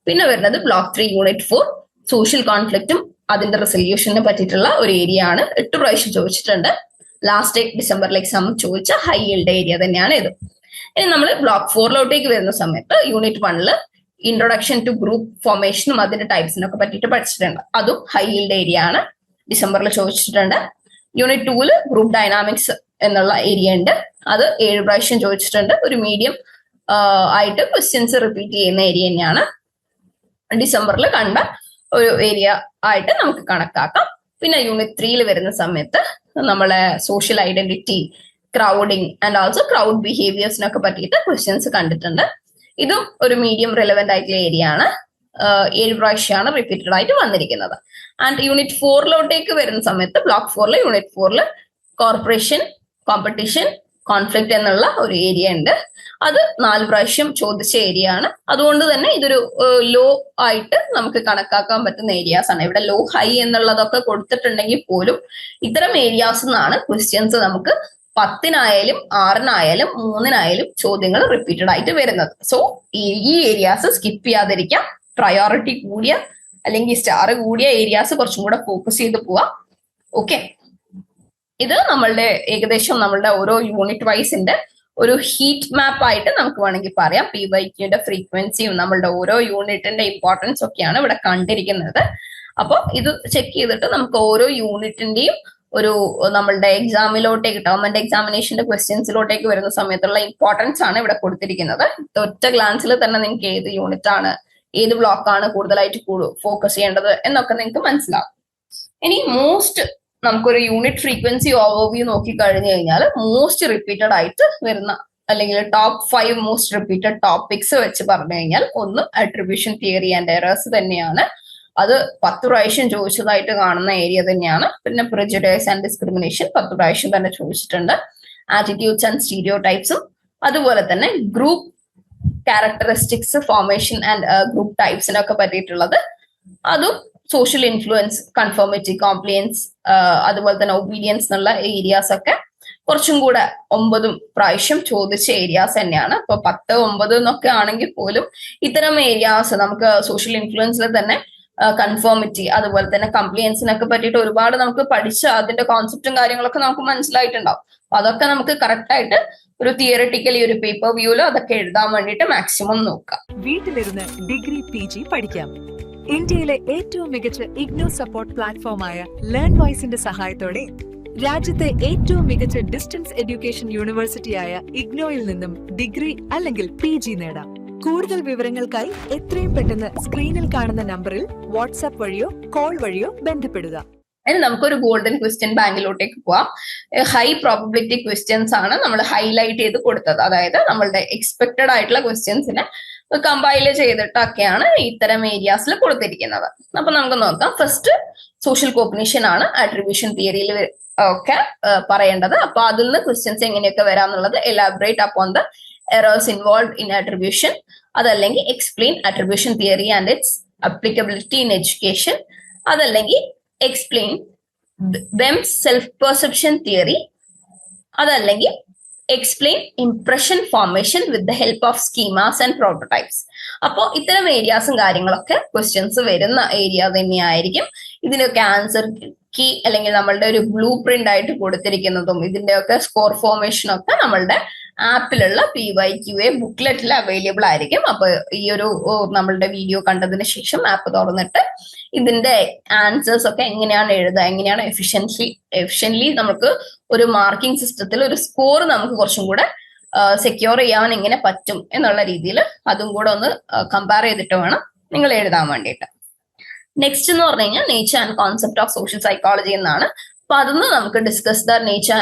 പിന്നെ വരുന്നത് ബ്ലോക്ക് 3 യൂണിറ്റ് 4 സോഷ്യൽ കോൺഫ്ലിക്റ്റും അതിന്റെ റെസൊല്യൂഷനെ പറ്റിയിട്ടുള്ള ഒരു ഏരിയ ആണ്. 8 പ്രാവശ്യം ചോദിച്ചിട്ടുണ്ട്. ലാസ്റ്റ് ഡിസംബറിൽ എക്സാം ചോദിച്ച ഹൈ ഈൽഡ് ഏരിയ തന്നെയാണ് ഇത്. ഇനി നമ്മൾ ബ്ലോക്ക് 4 വരുന്ന സമയത്ത് യൂണിറ്റ് 1 ഇൻട്രൊഡക്ഷൻ ടു ഗ്രൂപ്പ് ഫോർമേഷനും അതിന്റെ ടൈപ്സിനൊക്കെ പറ്റിയിട്ട് പഠിച്ചിട്ടുണ്ട്. അതും ഹൈ ഈൽഡ് ഏരിയ ആണ്. ഡിസംബറിൽ ചോദിച്ചിട്ടുണ്ട്. യൂണിറ്റ് 2 ഗ്രൂപ്പ് ഡൈനാമിക്സ് എന്നുള്ള ഏരിയ ഉണ്ട്. അത് 7 പ്രാവശ്യം ചോദിച്ചിട്ടുണ്ട്. ഒരു മീഡിയം ആയിട്ട് ക്വസ്റ്റ്യൻസ് റിപ്പീറ്റ് ചെയ്യുന്ന ഏരിയ തന്നെയാണ്. ഡിസംബറിൽ കണ്ട ഒരു ഏരിയ ആയിട്ട് നമുക്ക് കണക്കാക്കാം. പിന്നെ യൂണിറ്റ് 3 വരുന്ന സമയത്ത് നമ്മളെ social identity, crowding and also crowd ബിഹേവിയേഴ്സിനൊക്കെ പറ്റിയിട്ട് ക്വസ്റ്റ്യൻസ് കണ്ടിട്ടുണ്ട്. ഇതും ഒരു മീഡിയം റിലവന്റ് ആയിട്ടുള്ള ഏരിയ ആണ്. 7 പ്രാവശ്യമാണ് റിപ്പീറ്റഡ് ആയിട്ട് വന്നിരിക്കുന്നത്. ആൻഡ് യൂണിറ്റ് 4 വരുന്ന സമയത്ത് block 4 unit 4 corporation, competition, conflict എന്നുള്ള ഒരു ഏരിയ ഉണ്ട്. അത് 4 പ്രാവശ്യം ചോദിച്ച ഏരിയ ആണ്. അതുകൊണ്ട് തന്നെ ഇതൊരു ലോ ആയിട്ട് നമുക്ക് കണക്കാക്കാൻ പറ്റുന്ന ഏരിയാസ് ആണ്. ഇവിടെ ലോ ഹൈ എന്നുള്ളതൊക്കെ കൊടുത്തിട്ടുണ്ടെങ്കിൽ പോലും ഇത്തരം ഏരിയാസ് നിന്നാണ് ക്വസ്റ്റ്യൻസ് നമുക്ക് 10-നായാലും 6-നായാലും 3-നായാലും ചോദ്യങ്ങൾ റിപ്പീറ്റഡ് ആയിട്ട് വരുന്നത്. സോ ഈ ഏരിയാസ് സ്കിപ്പ് ചെയ്യാതിരിക്കാം. പ്രയോറിറ്റി കൂടിയ അല്ലെങ്കിൽ സ്റ്റാർ കൂടിയ ഏരിയാസ് കുറച്ചും കൂടെ ഫോക്കസ് ചെയ്ത് പോവാം. ഓക്കെ, ഇത് നമ്മളുടെ ഏകദേശം നമ്മളുടെ ഓരോ യൂണിറ്റ് വൈസിന്റെ ഒരു ഹീറ്റ് മാപ്പ് ആയിട്ട് നമുക്ക് വേണമെങ്കിൽ പറയാം. PYQന്റെ ഫ്രീക്വൻസിയും നമ്മളുടെ ഓരോ യൂണിറ്റിന്റെ ഇമ്പോർട്ടൻസ് ഒക്കെയാണ് ഇവിടെ കണ്ടിരിക്കുന്നത്. അപ്പോൾ ഇത് ചെക്ക് ചെയ്തിട്ട് നമുക്ക് ഓരോ യൂണിറ്റിന്റെയും ഒരു നമ്മളുടെ എക്സാമിലോട്ടേക്ക് ഗവൺമെന്റ് എക്സാമിനേഷന്റെ ക്വസ്റ്റ്യൻസിലോട്ടേക്ക് വരുന്ന സമയത്തുള്ള ഇമ്പോർട്ടൻസ് ആണ് ഇവിടെ കൊടുത്തിരിക്കുന്നത്. ഒറ്റ ഗ്ലാൻസിൽ തന്നെ നിങ്ങൾക്ക് ഏത് യൂണിറ്റ് ആണ്, ഏത് ബ്ലോക്കാണ് കൂടുതലായിട്ട് ഫോക്കസ് ചെയ്യേണ്ടത് എന്നൊക്കെ നിങ്ങൾക്ക് മനസ്സിലാവും. ഇനി നമുക്കൊരു യൂണിറ്റ് ഫ്രീക്വൻസി ഓവർവ്യൂ നോക്കി കഴിഞ്ഞു കഴിഞ്ഞാൽ മോസ്റ്റ് റിപ്പീറ്റഡ് ആയിട്ട് വരുന്ന അല്ലെങ്കിൽ ടോപ്പ് 5 മോസ്റ്റ് റിപ്പീറ്റഡ് ടോപ്പിക്സ് വെച്ച് പറഞ്ഞു കഴിഞ്ഞാൽ ഒന്ന് അട്രിബ്യൂഷൻ തിയറി ആൻഡ് എറേഴ്സ് തന്നെയാണ്. അത് 10 പ്രാവശ്യം ചോദിച്ചതായിട്ട് കാണുന്ന ഏരിയ തന്നെയാണ്. പിന്നെ പ്രിജുഡൈസ് ആൻഡ് ഡിസ്ക്രിമിനേഷൻ 10 പ്രാവശ്യം തന്നെ ചോദിച്ചിട്ടുണ്ട്. ആറ്റിറ്റ്യൂഡ്സ് ആൻഡ് സ്റ്റീരിയോ ടൈപ്സും അതുപോലെ തന്നെ group characteristics, formation and group ടൈപ്സിനൊക്കെ പറ്റിയിട്ടുള്ളത്. അതും സോഷ്യൽ ഇൻഫ്ലുവൻസ്, കൺഫോമിറ്റി, കോംപ്ലിയൻസ്, അതുപോലെ തന്നെ ഒബീഡിയൻസ് എന്നുള്ള ഏരിയാസ് ഒക്കെ കുറച്ചും കൂടെ 9 പ്രാവശ്യം ചോദിച്ച ഏരിയാസ് തന്നെയാണ്. അപ്പൊ 10, 9 എന്നൊക്കെ ആണെങ്കിൽ പോലും ഇത്തരം ഏരിയാസ് നമുക്ക് സോഷ്യൽ ഇൻഫ്ലുവൻസിൽ തന്നെ കൺഫോമിറ്റി അതുപോലെ തന്നെ കംപ്ലിയൻസിനൊക്കെ പറ്റിയിട്ട് ഒരുപാട് നമുക്ക് പഠിച്ച് അതിന്റെ കോൺസെപ്റ്റും കാര്യങ്ങളൊക്കെ നമുക്ക് മനസ്സിലായിട്ടുണ്ടാവും. അപ്പൊ അതൊക്കെ നമുക്ക് കറക്റ്റ് ആയിട്ട് ഒരു തിയററ്റിക്കലി ഒരു പേപ്പർ വ്യൂവിലോ അതൊക്കെ എഴുതാൻ വേണ്ടിയിട്ട് മാക്സിമം നോക്കാം. വീട്ടിലിരുന്ന് ഡിഗ്രി PG പഠിക്കാം. ഇന്ത്യയിലെ ഏറ്റവും മികച്ച ഇഗ്നോ സപ്പോർട്ട് പ്ലാറ്റ്ഫോമായ ലേൺവൈസിന്റെ സഹായത്തോടെ രാജ്യത്തെ ഏറ്റവും മികച്ച ഡിസ്റ്റൻസ് എഡ്യൂക്കേഷൻ യൂണിവേഴ്സിറ്റിയായ ഇഗ്നോയിൽ നിന്നും ഡിഗ്രി അല്ലെങ്കിൽ PG നേടാം. കൂടുതൽ വിവരങ്ങൾക്കായി എത്രയും പെട്ടെന്ന് സ്ക്രീനിൽ കാണുന്ന നമ്പറിൽ വാട്സാപ്പ് വഴിയോ കോൾ വഴിയോ ബന്ധപ്പെടുക. ഇനി നമുക്കൊരു ഗോൾഡൻ ക്വസ്റ്റ്യൻ ബാങ്കിലോട്ടേക്ക് പോവാം. ഹൈ പ്രോബബിലിറ്റി ക്വസ്റ്റ്യൻസ് ആണ് നമ്മൾ ഹൈലൈറ്റ് ചെയ്ത് കൊടുത്തത്. അതായത് നമ്മളുടെ എക്സ്പെക്ടഡ് ആയിട്ടുള്ള ക്വസ്റ്റ്യൻസിനെ കമ്പൈൽ ചെയ്തിട്ടൊക്കെയാണ് ഇത്തരം ഏരിയാസിൽ കൊടുത്തിരിക്കുന്നത്. അപ്പൊ നമുക്ക് നോക്കാം. ഫസ്റ്റ് സോഷ്യൽ കോഗ്നിഷൻ ആണ് അട്രിബ്യൂഷൻ തിയറിയിൽ ഒക്കെ പറയേണ്ടത്. അപ്പൊ അതിൽ നിന്ന് ക്വസ്റ്റ്യൻസ് എങ്ങനെയൊക്കെ വരാന്നുള്ളത് elaborate upon the errors involve in attribution, അതല്ലെങ്കിൽ explain attribution theory and its applicability in education, അതല്ലെങ്കിൽ explain Bem's self perception theory, അതല്ലെങ്കിൽ explain impression formation with the help of schemas and prototypes. അപ്പോൾ ഇത്തരം ഏരിയാസും കാര്യങ്ങളൊക്കെ questions വരുന്ന area തന്നെയായിരിക്കും. ഇതിനൊക്കെ answer key അല്ലെങ്കിൽ നമ്മളുടെ ഒരു ബ്ലൂ പ്രിന്റ് ആയിട്ട് കൊടുത്തിരിക്കുന്നതും ഇതിന്റെയൊക്കെ സ്കോർ ഫോർമേഷനും ഒക്കെ നമ്മളുടെ ആപ്പിലുള്ള PYQA ബുക്ക്ലെറ്റിൽ അവൈലബിൾ ആയിരിക്കും. അപ്പൊ ഈ ഒരു നമ്മളുടെ വീഡിയോ കണ്ടതിന് ശേഷം ആപ്പ് തുറന്നിട്ട് ഇതിന്റെ ആൻസേഴ്സ് ഒക്കെ എങ്ങനെയാണ് എഴുതുക, എങ്ങനെയാണ് എഫിഷ്യന്റ്ലി നമുക്ക് ഒരു മാർക്കിംഗ് സിസ്റ്റത്തിൽ ഒരു സ്കോർ നമുക്ക് കുറച്ചും കൂടെ സെക്യൂർ ചെയ്യാൻ എങ്ങനെ പറ്റും എന്നുള്ള രീതിയിൽ അതും കൂടെ ഒന്ന് കമ്പയർ ചെയ്തിട്ട് വേണം നിങ്ങൾ എഴുതാൻ വേണ്ടിയിട്ട്. നെക്സ്റ്റ് എന്ന് പറഞ്ഞു കഴിഞ്ഞാൽ nature and concept of social psychology എന്നാണ്. അപ്പൊ അതൊന്ന് നമുക്ക് discuss the nature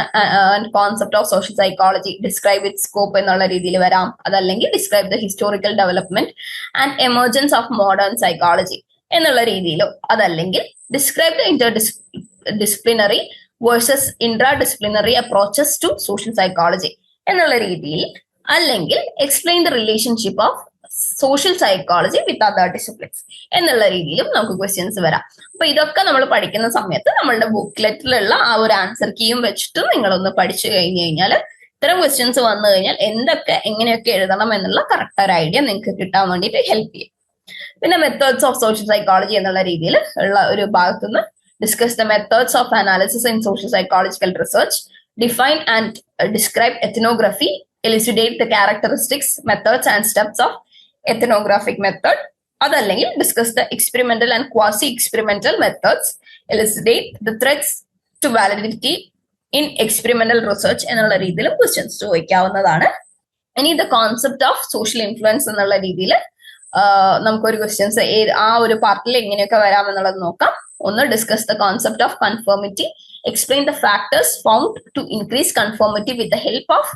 and concept of social psychology, describe it scope എന്നുള്ള രീതിയിൽ വരാം. അതല്ലെങ്കിൽ describe the historical development and emergence of modern psychology എന്നുള്ള രീതിയിലോ, അതല്ലെങ്കിൽ describe the inter versus intra approaches to social psychology എന്നുള്ള രീതിയിൽ, അല്ലെങ്കിൽ explain the relationship of social psychology with other disciplines എന്നുള്ള രീതിയിലും നമുക്ക് ക്വസ്റ്റ്യൻസ് വരാം. അപ്പൊ ഇതൊക്കെ നമ്മൾ പഠിക്കുന്ന സമയത്ത് നമ്മളുടെ ബുക്ക്ലെറ്റിലുള്ള ആ ഒരു ആൻസർ കീയും വെച്ചിട്ട് നിങ്ങളൊന്ന് പഠിച്ചു കഴിഞ്ഞു കഴിഞ്ഞാൽ ഇത്തരം ക്വസ്റ്റ്യൻസ് വന്നു കഴിഞ്ഞാൽ എന്തൊക്കെ എങ്ങനെയൊക്കെ എഴുതണം എന്നുള്ള കറക്റ്റ് ഒരു ഐഡിയ നിങ്ങൾക്ക് കിട്ടാൻ വേണ്ടിയിട്ട് ഹെൽപ്പ് ചെയ്യും. പിന്നെ മെത്തേഡ്സ് ഓഫ് സോഷ്യൽ സൈക്കോളജി എന്നുള്ള രീതിയിൽ ഉള്ള ഒരു ഭാഗത്തുനിന്ന് discuss the methods of analysis in social psychological research, define and describe ethnography, elucidate the characteristics, methods and steps of ethnographic method, അതല്ലെങ്കിൽ discuss the experimental and quasi experimental methods, elucidate the threats to validity in experimental research എന്നുള്ള രീതിയിലും questions ചോദിക്കാവുന്നതാണ്. ഇനി the concept of social influence എന്നുള്ള രീതിയിൽ നമുക്കൊരു questions ആ ഒരു പാർട്ടിൽ എങ്ങനെയൊക്കെ വരാം എന്നുള്ളത് നോക്കാം. ഒന്ന്, discuss the concept of conformity, explain the factors found to increase conformity with the help of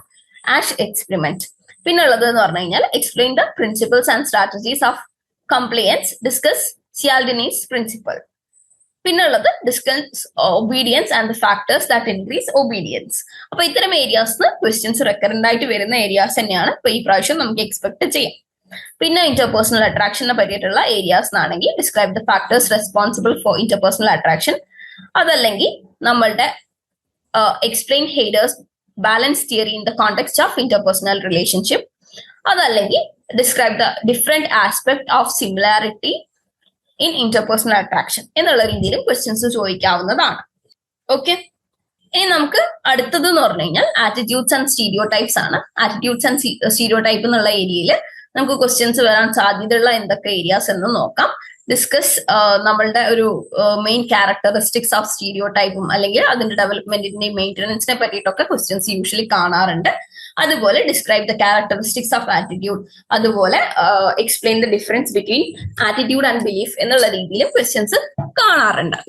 Asch experiment. പിന്നെ ഉള്ളത് എന്ന് പറഞ്ഞു കഴിഞ്ഞാൽ explain the principles and strategies of compliance, discuss Cialdini's principle. പിന്നെ ഉള്ളത് discuss obedience and the factors that increase obedience. അപ്പൊ ഇത്തരം areas questions recurrent ആയിട്ട് വരുന്ന ഏരിയാസ് തന്നെയാണ് ഇപ്പൊ ഈ പ്രാവശ്യം നമുക്ക് എക്സ്പെക്ട് ചെയ്യാം. പിന്നെ ഇന്റർപേഴ്സണൽ അട്രാക്ഷനെ പറ്റിയിട്ടുള്ള ഏരിയാസ് ആണെങ്കിൽ describe the factors responsible for interpersonal attraction, അതല്ലെങ്കിൽ നമ്മളുടെ explain Heider's balance theory in the context of interpersonal relationship, അതല്ലെങ്കിൽ describe the different aspect of similarity in interpersonal attraction എന്നുള്ള രീതിയിലും ക്വസ്റ്റ്യൻസ് ചോദിക്കാവുന്നതാണ്. ഓക്കെ, ഇനി നമുക്ക് അടുത്തത് എന്ന് പറഞ്ഞു കഴിഞ്ഞാൽ ആറ്റിറ്റ്യൂഡ്സ് ആൻഡ് സ്റ്റീരിയോ ടൈപ്സ് ആണ്. ആറ്റിറ്റ്യൂഡ്സ് ആൻഡ് സ്റ്റീരിയോ ടൈപ്പ് എന്നുള്ള ഏരിയയിൽ നമുക്ക് ക്വസ്റ്റ്യൻസ് വരാൻ സാധ്യതയുള്ള എന്തൊക്കെ ഏരിയാസ് എന്ന് നോക്കാം. ഡിസ്കസ് നമ്മളുടെ ഒരു മെയിൻ ക്യാരക്ടറിസ്റ്റിക്സ് ഓഫ് സ്റ്റീരിയോ ടൈപ്പും അല്ലെങ്കിൽ അതിന്റെ ഡെവലപ്മെന്റിന്റെയും മെയിൻ്റനൻസിനെ പറ്റിയിട്ടൊക്കെ ക്വസ്റ്റ്യൻസ് യൂഷ്വലി കാണാറുണ്ട്. അതുപോലെ describe the characteristics of attitude, അതുപോലെ explain the difference between attitude and belief എന്നുള്ള രീതിയിൽ ക്വസ്റ്റ്യൻസ് കാണാറുണ്ട്.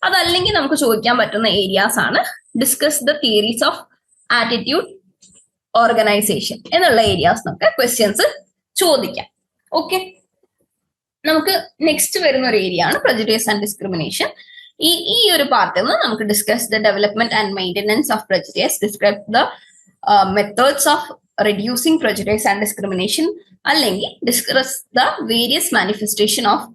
അതല്ലെങ്കിൽ നമുക്ക് ചോദിക്കാൻ പറ്റുന്ന ഏരിയാസ് ആണ് discuss the theories of attitude organisation എന്നുള്ള ഏരിയാസിനൊക്കെ ക്വസ്റ്റ്യൻസ് ചോദിക്കാം. ഓക്കെ, നമുക്ക് നെക്സ്റ്റ് വരുന്ന ഒരു ഏരിയ ആണ് prejudice ആൻഡ് ഡിസ്ക്രിമിനേഷൻ. ഈ ഒരു പാർട്ടിൽ നിന്ന് നമുക്ക് discuss the development and maintenance of prejudice, describe the methods of reducing prejudice and discrimination, അല്ലെങ്കിൽ discuss the various manifestation of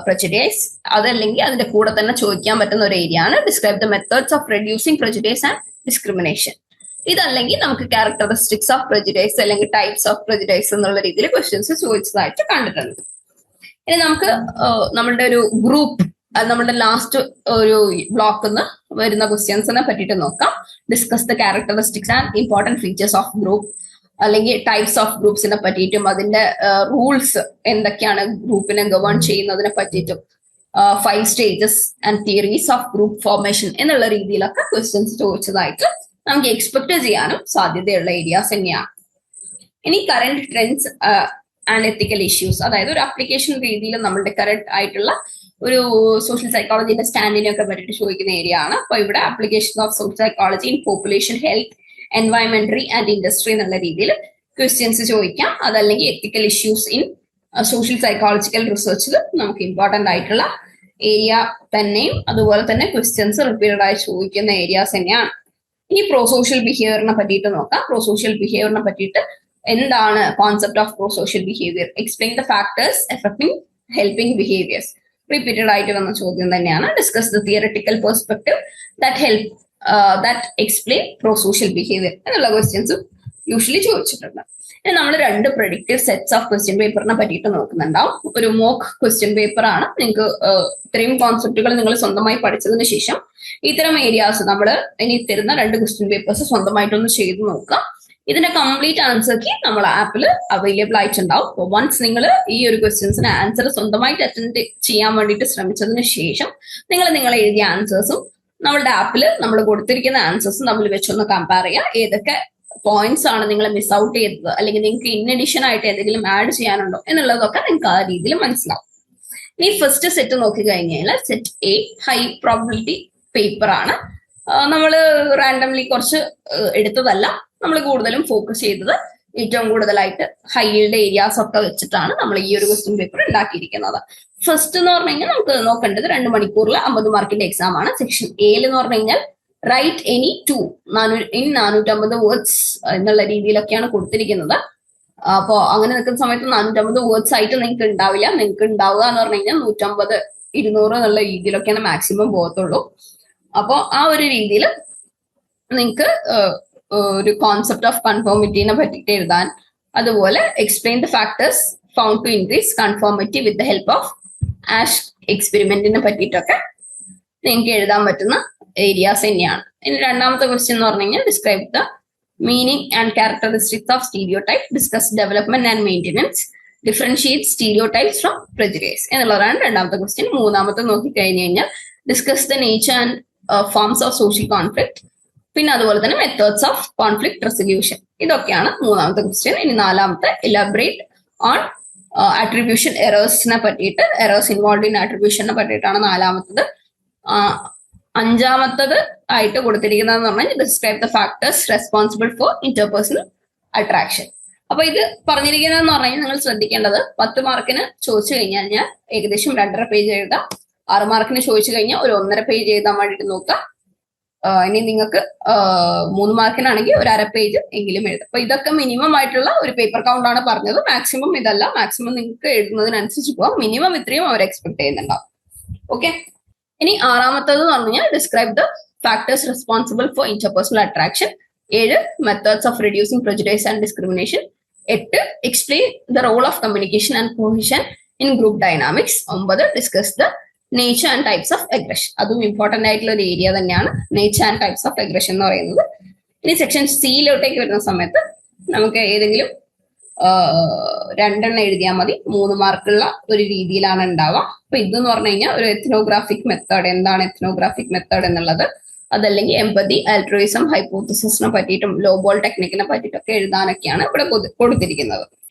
prejudice. അതല്ലെങ്കിൽ അതിന്റെ കൂടെ തന്നെ ചോദിക്കാൻ പറ്റുന്ന ഒരു ഏരിയ ആണ് describe the methods of reducing prejudice and discrimination. ഇതല്ലെങ്കിൽ നമുക്ക് ക്യാരക്ടറിസ്റ്റിക്സ് ഓഫ് prejudice അല്ലെങ്കിൽ ടൈപ്സ് ഓഫ് prejudice എന്നുള്ള രീതിയിൽ ക്വസ്റ്റ്യൻസ് ചോദിച്ചതായിട്ട് കണ്ടിട്ടുണ്ട്. ഇനി നമുക്ക് നമ്മളുടെ ഒരു ഗ്രൂപ്പ്, നമ്മുടെ ലാസ്റ്റ് ഒരു ബ്ലോക്കിൽ നിന്ന് വരുന്ന ക്വസ്റ്റ്യൻസിനെ പറ്റിയിട്ട് നോക്കാം. Discuss the characteristics and important features of group, അല്ലെങ്കിൽ ടൈപ്സ് ഓഫ് ഗ്രൂപ്പ്സിനെ പറ്റിയിട്ടും അതിന്റെ റൂൾസ് എന്തൊക്കെയാണ് ഗ്രൂപ്പിനെ ഗവേൺ ചെയ്യുന്നതിനെ പറ്റിയിട്ടും, 5 stages and theories of group formation എന്നുള്ള രീതിയിലൊക്കെ ക്വസ്റ്റ്യൻസ് ചോദിച്ചതായിട്ട് നമുക്ക് എക്സ്പെക്ട് ചെയ്യാനും സാധ്യതയുള്ള ഏരിയാസ് തന്നെയാണ്. ഇനി current trends and ethical issues, അതായത് ഒരു അപ്ലിക്കേഷൻ രീതിയിൽ നമ്മളുടെ കറന്റ് ആയിട്ടുള്ള ഒരു സോഷ്യൽ സൈക്കോളജിന്റെ സ്റ്റാൻഡിനെ ഒക്കെ പറ്റിയിട്ട് ചോദിക്കുന്ന ഏരിയ ആണ്. അപ്പൊ ഇവിടെ application of social psychology in population health, എൻവയൺമെന്ററി ആൻഡ് ഇൻഡസ്ട്രി എന്നുള്ള രീതിയിൽ ക്വസ്റ്റ്യൻസ് ചോദിക്കാം. അതല്ലെങ്കിൽ ethical issues in social psychological റിസർച്ചിൽ നമുക്ക് ഇമ്പോർട്ടന്റ് ആയിട്ടുള്ള ഏരിയ തന്നെയും, അതുപോലെ തന്നെ ക്വസ്റ്റ്യൻസ് റിപ്പീറ്റഡ് ആയി ചോദിക്കുന്ന ഏരിയാസ് തന്നെയാണ്. ഇനി പ്രോ സോഷ്യൽ ബിഹേവിയറിനെ പറ്റിയിട്ട് നോക്കാം. പ്രോ സോഷ്യൽ ബിഹേവിയറിനെ പറ്റിയിട്ട് എന്താണ് concept of pro social behaviour, explain the factors affecting helping behaviours, repeated ആയിട്ട് വന്ന ചോദ്യം തന്നെയാണ്. Discuss the theoretical perspective that explain pro social behaviour എന്നുള്ള ക്വസ്റ്റ്യൻസ് യൂഷ്വലി ചോദിച്ചിട്ടുണ്ട്. ഇനി നമ്മൾ 2 പ്രെഡിക്റ്റീവ് സെറ്റ്സ് ഓഫ് ക്വസ്റ്റ്യൻ പേപ്പറിനെ പറ്റിയിട്ട് നോക്കുന്നുണ്ടാവും. ഒരു മോക്ക് ക്വസ്റ്റ്യൻ പേപ്പർ ആണ്. നിങ്ങൾക്ക് ഇത്രയും കോൺസെപ്റ്റുകൾ നിങ്ങൾ സ്വന്തമായി പഠിച്ചതിന് ശേഷം ഇത്തരം ഏരിയാസ് നമ്മൾ ഇനി തരുന്ന 2 ക്വസ്റ്റ്യൻ പേപ്പേഴ്സ് സ്വന്തമായിട്ടൊന്ന് ചെയ്ത് നോക്കാം. ഇതിന്റെ കംപ്ലീറ്റ് ആൻസർ കീ നമ്മൾ ആപ്പിൽ അവൈലബിൾ ആയിട്ടുണ്ടാവും. വൺസ് നിങ്ങൾ ഈ ഒരു ക്വസ്റ്റ്യൻസിന് ആൻസർ സ്വന്തമായിട്ട് അറ്റൻഡ് ചെയ്യാൻ വേണ്ടിയിട്ട് ശ്രമിച്ചതിന് ശേഷം നിങ്ങൾ എഴുതിയ ആൻസേഴ്സും നമ്മളുടെ ആപ്പിൽ നമ്മൾ കൊടുത്തിരിക്കുന്ന ആൻസേഴ്സും തമ്മിൽ വെച്ചൊന്ന് കമ്പയർ ചെയ്യുക. ഏതൊക്കെ പോയിന്റ്സ് ആണ് നിങ്ങൾ മിസ് ഔട്ട് ചെയ്തത്, അല്ലെങ്കിൽ നിങ്ങൾക്ക് ഇൻ അഡീഷൻ ആയിട്ട് എന്തെങ്കിലും ആഡ് ചെയ്യാനുണ്ടോ എന്നുള്ളതൊക്കെ നിങ്ങൾക്ക് ആ രീതിയിൽ മനസ്സിലാവും. ഇനി ഫസ്റ്റ് സെറ്റ് നോക്കി കഴിഞ്ഞാൽ set A high probability paper ആണ്. നമ്മൾ റാൻഡംലി കുറച്ച് എടുത്തതല്ല, നമ്മൾ കൂടുതലും ഫോക്കസ് ചെയ്തത് ഏറ്റവും കൂടുതലായിട്ട് ഹൈയുടെ ഏരിയാസ് ഒക്കെ വെച്ചിട്ടാണ് നമ്മൾ ഈ ഒരു ക്വസ്റ്റ്യൻ പേപ്പർ ഉണ്ടാക്കിയിരിക്കുന്നത്. ഫസ്റ്റ് എന്ന് പറഞ്ഞു കഴിഞ്ഞാൽ നമുക്ക് നോക്കേണ്ടത് 2 മണിക്കൂറിൽ 50 മാർക്കിന്റെ എക്സാം ആണ്. സെക്ഷൻ എയിൽ എന്ന് പറഞ്ഞു കഴിഞ്ഞാൽ റൈറ്റ് എനി 450 വേർഡ്സ് എന്നുള്ള രീതിയിലൊക്കെയാണ് കൊടുത്തിരിക്കുന്നത്. അപ്പോ അങ്ങനെ നിൽക്കുന്ന സമയത്ത് 450 വേർഡ്സ് ആയിട്ട് നിങ്ങൾക്ക് ഉണ്ടാവില്ല. നിങ്ങൾക്ക് ഉണ്ടാവുക എന്ന് പറഞ്ഞു കഴിഞ്ഞാൽ 150, 200 എന്നുള്ള രീതിയിലൊക്കെയാണ് മാക്സിമം പോകത്തുള്ളൂ. അപ്പോൾ ആ ഒരു രീതിയിൽ നിങ്ങൾക്ക് ഒരു കോൺസെപ്റ്റ് ഓഫ് കൺഫോമിറ്റിനെ പറ്റിയിട്ട് എഴുതാൻ, അതുപോലെ explain the factors found to increase conformity with the help of Asch എക്സ്പെരിമെന്റിനെ പറ്റിയിട്ടൊക്കെ നിങ്ങൾക്ക് എഴുതാൻ പറ്റുന്ന ഏരിയാസ് തന്നെയാണ്. ഇനി രണ്ടാമത്തെ ക്വസ്റ്റ്യൻ എന്ന് പറഞ്ഞു കഴിഞ്ഞാൽ describe the meaning and characteristics of stereo type, discuss development and maintenance, differentiate stereo types from prejudice എന്നുള്ളതാണ് രണ്ടാമത്തെ ക്വസ്റ്റ്യൻ. മൂന്നാമത്തെ നോക്കിക്കഴിഞ്ഞ് കഴിഞ്ഞാൽ discuss the nature and forms of social conflict, പിന്നെ അതുപോലെ തന്നെ മെത്തേഡ്സ് ഓഫ് കോൺഫ്ലിക്ട് റെസൊല്യൂഷൻ. ഇതൊക്കെയാണ് മൂന്നാമത്തെ ക്വസ്റ്റ്യൻ. ഇനി നാലാമത്തെ എലാബറേറ്റ് ഓൺ അട്രിബ്യൂഷൻ എറേഴ്സിനെ പറ്റിയിട്ട്, എറേഴ്സ് ഇൻവോൾവ് ഇൻ അട്രിബ്യൂഷനെ പറ്റിയിട്ടാണ് നാലാമത്തത്. അഞ്ചാമത്തത് ആയിട്ട് കൊടുത്തിരിക്കുന്നതെന്ന് പറഞ്ഞാൽ describe the factors responsible for interpersonal attraction. അപ്പൊ ഇത് പറഞ്ഞിരിക്കുന്നതെന്ന് പറഞ്ഞാൽ നിങ്ങൾ ശ്രദ്ധിക്കേണ്ടത് 10 മാർക്കിന് ചോദിച്ചു കഴിഞ്ഞാൽ ഞാൻ ഏകദേശം 2.5 പേജ് എഴുതാം. 6 മാർക്കിന് ചോദിച്ചു കഴിഞ്ഞാൽ ഒരു 1.5 പേജ് എഴുതാൻ വേണ്ടിയിട്ട് നോക്കാം. ഇനി നിങ്ങൾക്ക് 3 മാർക്കിനാണെങ്കിൽ ഒരു 1/2 പേജ് എങ്കിലും എഴുതാം. അപ്പൊ ഇതൊക്കെ മിനിമം ആയിട്ടുള്ള ഒരു പേപ്പർ കൗണ്ട് ആണ് പറഞ്ഞത്. മാക്സിമം ഇതല്ല, മാക്സിമം നിങ്ങൾക്ക് എഴുതുന്നതിനനുസരിച്ച് പോവാം. മിനിമം ഇത്രയും അവർ എക്സ്പെക്ട് ചെയ്യുന്നുണ്ടാവും. ഓക്കെ, ഇനി ആറാമത്തത് എന്ന് പറഞ്ഞു കഴിഞ്ഞാൽ describe the factors responsible for interpersonal attraction. 7 methods of reducing prejudice and discrimination. 8 explain the role of communication and cohesion in group dynamics. 9 discuss the nature and types of aggression. അതും important ആയിട്ടുള്ള ഒരു area തന്നെയാണ് nature and types of aggression എന്ന് പറയുന്നത്. ഇനി section സിയിലോട്ടേക്ക് വരുന്ന സമയത്ത് നമുക്ക് ഏതെങ്കിലും രണ്ടെണ്ണം എഴുതിയാൽ മതി. 3 മാർക്കുള്ള ഒരു രീതിയിലാണ് ഉണ്ടാവുക. അപ്പൊ ഇതെന്ന് പറഞ്ഞു കഴിഞ്ഞാൽ ഒരു എത്നോഗ്രാഫിക് മെത്തേഡ്. എന്താണ് എത്നോഗ്രാഫിക് മെത്തേഡ് എന്നുള്ളത്? അതല്ലെങ്കിൽ എംപതി, ആൽട്രൂയിസം, ഹൈപ്പോത്തസിസിനെ പറ്റിയിട്ടും ലോബോൾ ടെക്നിക്കിനെ പറ്റിയിട്ടൊക്കെ എഴുതാനൊക്കെയാണ് ഇവിടെ കൊടുത്തിരിക്കുന്നത്.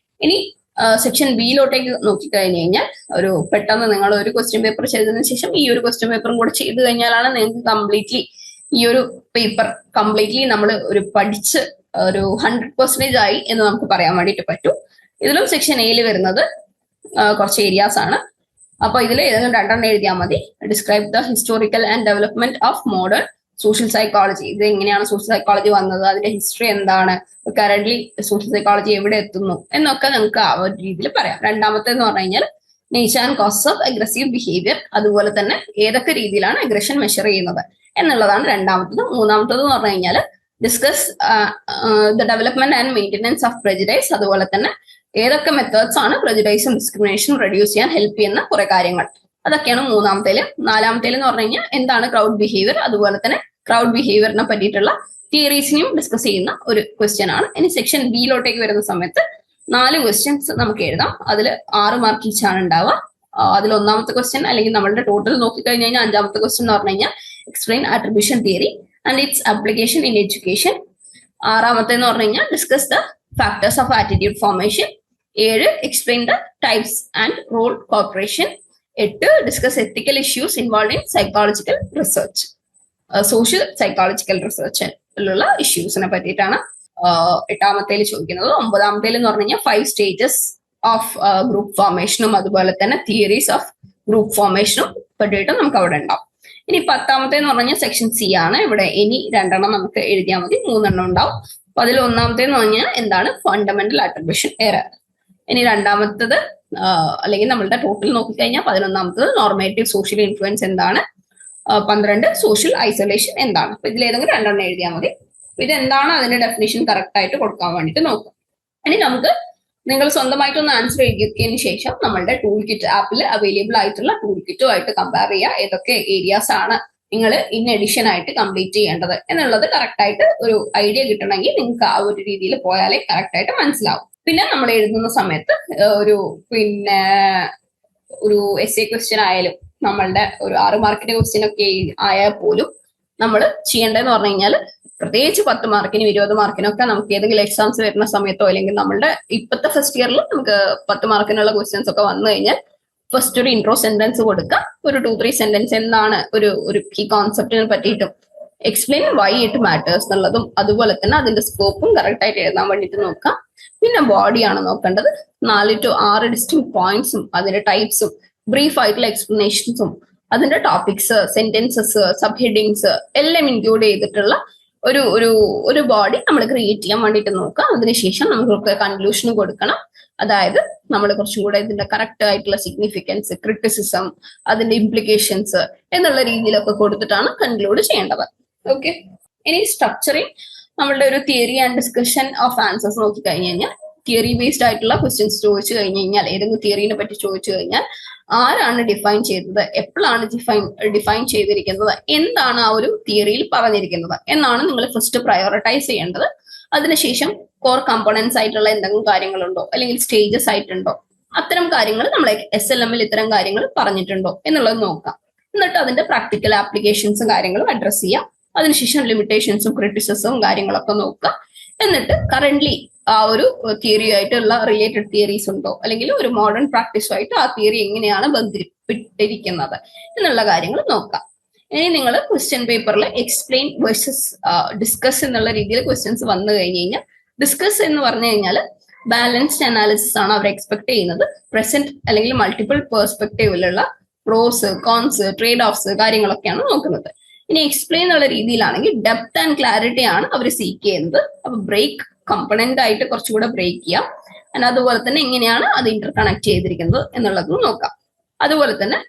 ഇനി സെക്ഷൻ ബിയിലോട്ടേക്ക് നോക്കിക്കഴിഞ്ഞു കഴിഞ്ഞാൽ ഒരു പെട്ടെന്ന് നിങ്ങൾ ഒരു ക്വസ്റ്റ്യൻ പേപ്പർ ചെയ്തതിനു ശേഷം ഈ ഒരു ക്വസ്റ്റ്യൻ പേപ്പറും കൂടെ ചെയ്ത് കഴിഞ്ഞാലാണ് നിങ്ങൾക്ക് കംപ്ലീറ്റ്ലി ഈ ഒരു പേപ്പർ കംപ്ലീറ്റ്ലി നമ്മൾ ഒരു പഠിച്ച് ഒരു 100% ആയി എന്ന് നമുക്ക് പറയാൻ വേണ്ടിയിട്ട് പറ്റും. ഇതിലും സെക്ഷൻ എയിൽ വരുന്നത് കുറച്ച് ഏരിയാസ് ആണ്. അപ്പൊ ഇതിൽ ഏതെങ്കിലും 2 എഴുതിയാൽ മതി. Describe the historical and development of modern social psychology. ഇത് എങ്ങനെയാണ് സോഷ്യൽ സൈക്കോളജി വന്നത്, അതിന്റെ ഹിസ്റ്ററി എന്താണ്, കറന്റ്ലി സോഷ്യൽ സൈക്കോളജി എവിടെ എത്തുന്നു എന്നൊക്കെ നമുക്ക് ആ ഒരു രീതിയിൽ പറയാം. രണ്ടാമത്തേന്ന് പറഞ്ഞു കഴിഞ്ഞാൽ nature and causes of aggressive behaviour, അതുപോലെ തന്നെ ഏതൊക്കെ രീതിയിലാണ് അഗ്രഷൻ മെഷർ ചെയ്യുന്നത് എന്നുള്ളതാണ് രണ്ടാമത്തത്. മൂന്നാമത്തത് എന്ന് പറഞ്ഞു കഴിഞ്ഞാൽ discuss the development and maintenance of prejudice, അതുപോലെ തന്നെ ഏതൊക്കെ മെത്തേഡ്സ് ആണ് പ്രെജുഡൈസും ഡിസ്ക്രിമിനേഷനും റെഡ്യൂസ് ചെയ്യാൻ ഹെൽപ്പ് ചെയ്യുന്ന കുറെ കാര്യങ്ങൾ. അതൊക്കെയാണ് മൂന്നാമത്തേല്. നാലാമത്തേല് എന്ന് പറഞ്ഞു കഴിഞ്ഞാൽ എന്താണ് ക്രൗഡ് ബിഹേവിയർ, അതുപോലെ തന്നെ ക്രൗഡ് ബിഹേവിയറിനെ പറ്റിയിട്ടുള്ള തിയറീസിനെയും ഡിസ്കസ് ചെയ്യുന്ന ഒരു ക്വസ്റ്റ്യൻ ആണ്. ഇനി സെക്ഷൻ ബിയിലോട്ടേക്ക് വരുന്ന സമയത്ത് 4 ക്വസ്റ്റ്യൻസ് നമുക്ക് എഴുതാം. അതിൽ 6 മാർക്ക് ഈച്ചാണ് ഉണ്ടാവുക. അതിൽ ഒന്നാമത്തെ ക്വസ്റ്റ്യൻ അല്ലെങ്കിൽ നമ്മളുടെ ടോട്ടൽ നോക്കിക്കഴിഞ്ഞ് കഴിഞ്ഞാൽ 5ാമത്തെ ക്വസ്റ്റ്യൻ എന്ന് പറഞ്ഞു കഴിഞ്ഞാൽ explain attribution theory and its application in education. 6ാമത്തെ എന്ന് പറഞ്ഞു കഴിഞ്ഞാൽ discuss the factors of attitude formation. 7 explain the types and role cooperation. 8 discuss ethical issues involve in psychological research, social psychological റിസർച്ചിലുള്ള ഇഷ്യൂസിനെ പറ്റിയിട്ടാണ് 8ാമത്തേൽ ചോദിക്കുന്നത്. 9ാമത്തേൽ എന്ന് പറഞ്ഞു കഴിഞ്ഞാൽ 5 സ്റ്റേജസ് ഓഫ് ഗ്രൂപ്പ് ഫോർമേഷനും അതുപോലെ തന്നെ തിയറീസ് ഓഫ് ഗ്രൂപ്പ് ഫോർമേഷനും പറ്റിയിട്ട് നമുക്ക് അവിടെ ഉണ്ടാവും. ഇനി 10ാമത്തെ എന്ന് പറഞ്ഞു കഴിഞ്ഞാൽ സെക്ഷൻ സി ആണ്. ഇവിടെ ഇനി 2 നമുക്ക് എഴുതിയാൽ മതി, 3 ഉണ്ടാവും. അപ്പൊ അതിൽ ഒന്നാമത്തെ എന്ന് പറഞ്ഞാൽ എന്താണ് ഫണ്ടമെന്റൽ ആട്രിബ്യൂഷൻ എറർ. ഇനി രണ്ടാമത്തത് അല്ലെങ്കിൽ നമ്മളുടെ ടോട്ടൽ നോക്കിക്കഴിഞ്ഞാൽ 11ാമത്തത് നോർമേറ്റീവ് സോഷ്യൽ ഇൻഫ്ലുവൻസ് എന്താണ്, 12 സോഷ്യൽ ഐസൊലേഷൻ എന്താണ്. അപ്പൊ ഇതിൽ ഏതെങ്കിലും 2 എഴുതിയാൽ മതി. ഇത് എന്താണ് അതിന്റെ ഡെഫിനിഷൻ കറക്റ്റ് ആയിട്ട് കൊടുക്കാൻ വേണ്ടിയിട്ട് നോക്കാം. ഇനി നമുക്ക് നിങ്ങൾ സ്വന്തമായിട്ടൊന്ന് ആൻസർ എഴുതിയതിന് ശേഷം നമ്മളുടെ ടൂൾ കിറ്റ് ആപ്പിൽ അവൈലബിൾ ആയിട്ടുള്ള ടൂൾ കിറ്റുമായിട്ട് കമ്പയർ ചെയ്യുക. ഏതൊക്കെ ഏരിയാസ് ആണ് നിങ്ങൾ ഇൻ എഡിഷൻ ആയിട്ട് കംപ്ലീറ്റ് ചെയ്യേണ്ടത് എന്നുള്ളത് കറക്റ്റ് ആയിട്ട് ഒരു ഐഡിയ കിട്ടണമെങ്കിൽ നിങ്ങൾക്ക് ആ ഒരു രീതിയിൽ പോയാലേ കറക്റ്റ് ആയിട്ട് മനസ്സിലാവും. പിന്നെ നമ്മൾ എഴുതുന്ന സമയത്ത് ഒരു എസ് എ ക്വസ്റ്റ്യൻ ആയാലും നമ്മളുടെ ഒരു 6 മാർക്കിന്റെ ക്വസ്റ്റ്യൻ ഒക്കെ ആയാൽ പോലും നമ്മൾ ചെയ്യേണ്ടതെന്ന് പറഞ്ഞു കഴിഞ്ഞാൽ പ്രത്യേകിച്ച് 10 മാർക്കിനും 20 മാർക്കിനും ഒക്കെ നമുക്ക് ഏതെങ്കിലും എക്സാംസ് വരുന്ന സമയത്തോ അല്ലെങ്കിൽ നമ്മളുടെ ഇപ്പോഴത്തെ ഫസ്റ്റ് ഇയറിൽ നമുക്ക് 10 മാർക്കിനുള്ള ക്വസ്റ്റ്യൻസ് ഒക്കെ വന്നു കഴിഞ്ഞാൽ ഫസ്റ്റ് ഒരു ഇൻട്രോ സെന്റൻസ് കൊടുക്കുക. ഒരു 2-3 സെന്റൻസ് എന്താണ് ഒരു കീ കോൺസെപ്റ്റിനെ പറ്റിയിട്ടും എക്സ്പ്ലെയിൻ വൈ ഇറ്റ് മാറ്റേഴ്സ് എന്നുള്ളതും അതുപോലെ തന്നെ അതിന്റെ സ്കോപ്പും കറക്റ്റ് ആയിട്ട് എഴുതാൻ വേണ്ടിയിട്ട് നോക്കാം. പിന്നെ ബോഡിയാണ് നോക്കേണ്ടത്. 4 to 6 ഡിസ്റ്റിങ് പോയിന്റ്സും അതിന്റെ ടൈപ്സും ബ്രീഫ് ആയിട്ടുള്ള എക്സ്പ്ലനേഷൻസും അതിന്റെ ടോപ്പിക്സ്, സെന്റൻസസ്, സബ് ഹെഡിങ്സ് എല്ലാം ഇൻക്ലൂഡ് ചെയ്തിട്ടുള്ള ഒരു ബോഡി നമ്മൾ ക്രിയേറ്റ് ചെയ്യാൻ വേണ്ടിയിട്ട് നോക്കാം. അതിനുശേഷം നമുക്ക് കൺക്ലൂഷനും കൊടുക്കണം. അതായത് നമ്മൾ കുറച്ചും കൂടെ ഇതിന്റെ കറക്റ്റ് ആയിട്ടുള്ള സിഗ്നിഫിക്കൻസ്, ക്രിറ്റിസിസം, അതിന്റെ ഇംപ്ലിക്കേഷൻസ് എന്നുള്ള രീതിയിലൊക്കെ കൊടുത്തിട്ടാണ് കൺക്ലൂഡ് ചെയ്യേണ്ടത്. ഓക്കെ. ഇനി സ്ട്രക്ചറിങ് നമ്മളുടെ ഒരു theory and discussion of answers നോക്കി കഴിഞ്ഞു കഴിഞ്ഞാൽ തിയറി ബേസ്ഡ് ആയിട്ടുള്ള ക്വസ്റ്റ്യൻസ് ചോദിച്ചു കഴിഞ്ഞു കഴിഞ്ഞാൽ ഏതെങ്കിലും തിയറിനെ പറ്റി ചോദിച്ചു കഴിഞ്ഞാൽ ആരാണ് ഡിഫൈൻ ചെയ്തത്, എപ്പോഴാണ് ഡിഫൈൻ ചെയ്തിരിക്കുന്നത്, എന്താണ് ആ ഒരു തിയറിയിൽ പറഞ്ഞിരിക്കുന്നത് എന്നാണ് നിങ്ങൾ ഫസ്റ്റ് പ്രയോറിറ്റൈസ് ചെയ്യേണ്ടത്. അതിനുശേഷം കോർ കമ്പോണൻസ് ആയിട്ടുള്ള എന്തെങ്കിലും കാര്യങ്ങളുണ്ടോ അല്ലെങ്കിൽ സ്റ്റേജസ് ആയിട്ടുണ്ടോ, അത്തരം കാര്യങ്ങൾ നമ്മൾ SLMൽ ഇത്തരം കാര്യങ്ങൾ പറഞ്ഞിട്ടുണ്ടോ എന്നുള്ളത് നോക്കാം. എന്നിട്ട് അതിന്റെ പ്രാക്ടിക്കൽ ആപ്ലിക്കേഷൻസും കാര്യങ്ങളും അഡ്രസ് ചെയ്യാം. അതിനുശേഷം ലിമിറ്റേഷൻസും ക്രിറ്റിസിസവും കാര്യങ്ങളൊക്കെ നോക്കുക. എന്നിട്ട് കറന്റ്ലി ആ ഒരു തിയറി ആയിട്ടുള്ള റിലേറ്റഡ് തിയറീസ് ഉണ്ടോ അല്ലെങ്കിൽ ഒരു മോഡേൺ പ്രാക്ടീസുമായിട്ട് ആ തിയറി എങ്ങനെയാണ് ബന്ധിപ്പിട്ടിരിക്കുന്നത് എന്നുള്ള കാര്യങ്ങൾ നോക്കാം. ഇനി നിങ്ങൾ ക്വസ്റ്റ്യൻ പേപ്പറിൽ എക്സ്പ്ലെയിൻ വേഴ്സസ് ഡിസ്കസ് എന്നുള്ള രീതിയിൽ ക്വസ്റ്റ്യൻസ് വന്നു കഴിഞ്ഞു കഴിഞ്ഞാൽ ഡിസ്കസ് എന്ന് പറഞ്ഞു കഴിഞ്ഞാൽ ബാലൻസ്ഡ് അനാലിസിസ് ആണ് അവർ എക്സ്പെക്ട് ചെയ്യുന്നത്. പ്രസന്റ് അല്ലെങ്കിൽ മൾട്ടിപ്പിൾ പെർസ്പെക്റ്റീവിലുള്ള പ്രോസ്, കോൺസ്, ട്രേഡ് ഓഫ്സ് കാര്യങ്ങളൊക്കെയാണ് നോക്കുന്നത്. ഇനി എക്സ്പ്ലെയിൻ എന്നുള്ള രീതിയിലാണെങ്കിൽ ഡെപ്ത് ആൻഡ് ക്ലാരിറ്റി ആണ് അവർ സീക്ക് ചെയ്യുന്നത്. അപ്പൊ ബ്രേക്ക് കമ്പണന്റ് ആയിട്ട് കുറച്ചുകൂടെ ബ്രേക്ക് ചെയ്യാം. അതുപോലെ തന്നെ എങ്ങനെയാണ് അത് ഇന്റർ കണക്ട് ചെയ്തിരിക്കുന്നത് എന്നുള്ളത് നോക്കാം. അതുപോലെ തന്നെ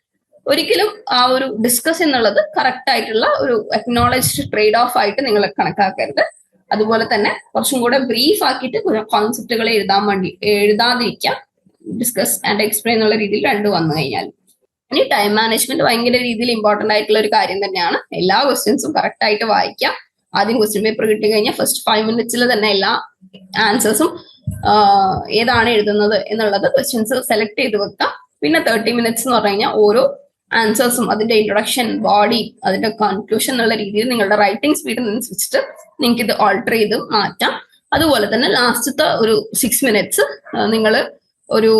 ഒരിക്കലും ആ ഒരു ഡിസ്കസ് എന്നുള്ളത് കറക്റ്റ് ആയിട്ടുള്ള ഒരു അക്നോളജ്ഡ് ട്രേഡ് ഓഫ് ആയിട്ട് നിങ്ങൾ കണക്കാക്കരുത്. അതുപോലെ തന്നെ കുറച്ചും കൂടെ ബ്രീഫ് ആക്കിയിട്ട് കോൺസെപ്റ്റുകൾ എഴുതാതിരിക്കാം. ഡിസ്കസ് ആൻഡ് എക്സ്പ്ലെയിൻ എന്നുള്ള രീതിയിൽ 2 വന്നു കഴിഞ്ഞാൽ. ഇനി ടൈം മാനേജ്മെന്റ് ഭയങ്കര രീതിയിൽ ഇമ്പോർട്ടന്റ് ആയിട്ടുള്ള ഒരു കാര്യം തന്നെയാണ്. എല്ലാ ക്വസ്റ്റ്യൻസും കറക്റ്റ് ആയിട്ട് വായിക്കാം. ആദ്യം ക്വസ്റ്റ്യൻ പേപ്പർ കിട്ടി കഴിഞ്ഞാൽ ഫസ്റ്റ് 5 minutes തന്നെ എല്ലാ ആൻസേഴ്സും ഏതാണ് എഴുതുന്നത് എന്നുള്ളത് ക്വസ്റ്റ്യൻസ് സെലക്ട് ചെയ്ത് വെക്കാം. പിന്നെ 30 minutes എന്ന് പറഞ്ഞു കഴിഞ്ഞാൽ ഓരോ ആൻസേഴ്സും അതിന്റെ ഇൻട്രൊഡക്ഷൻ, ബോഡി, അതിന്റെ കൺക്ലൂഷൻ എന്നുള്ള രീതിയിൽ നിങ്ങളുടെ റൈറ്റിംഗ് സ്പീഡിനനുസരിച്ചിട്ട് നിങ്ങൾക്ക് ഇത് ഓൾട്ടർ ചെയ്ത് മാറ്റാം. അതുപോലെ തന്നെ ലാസ്റ്റത്തെ ഒരു 6 minutes നിങ്ങൾ ഒരു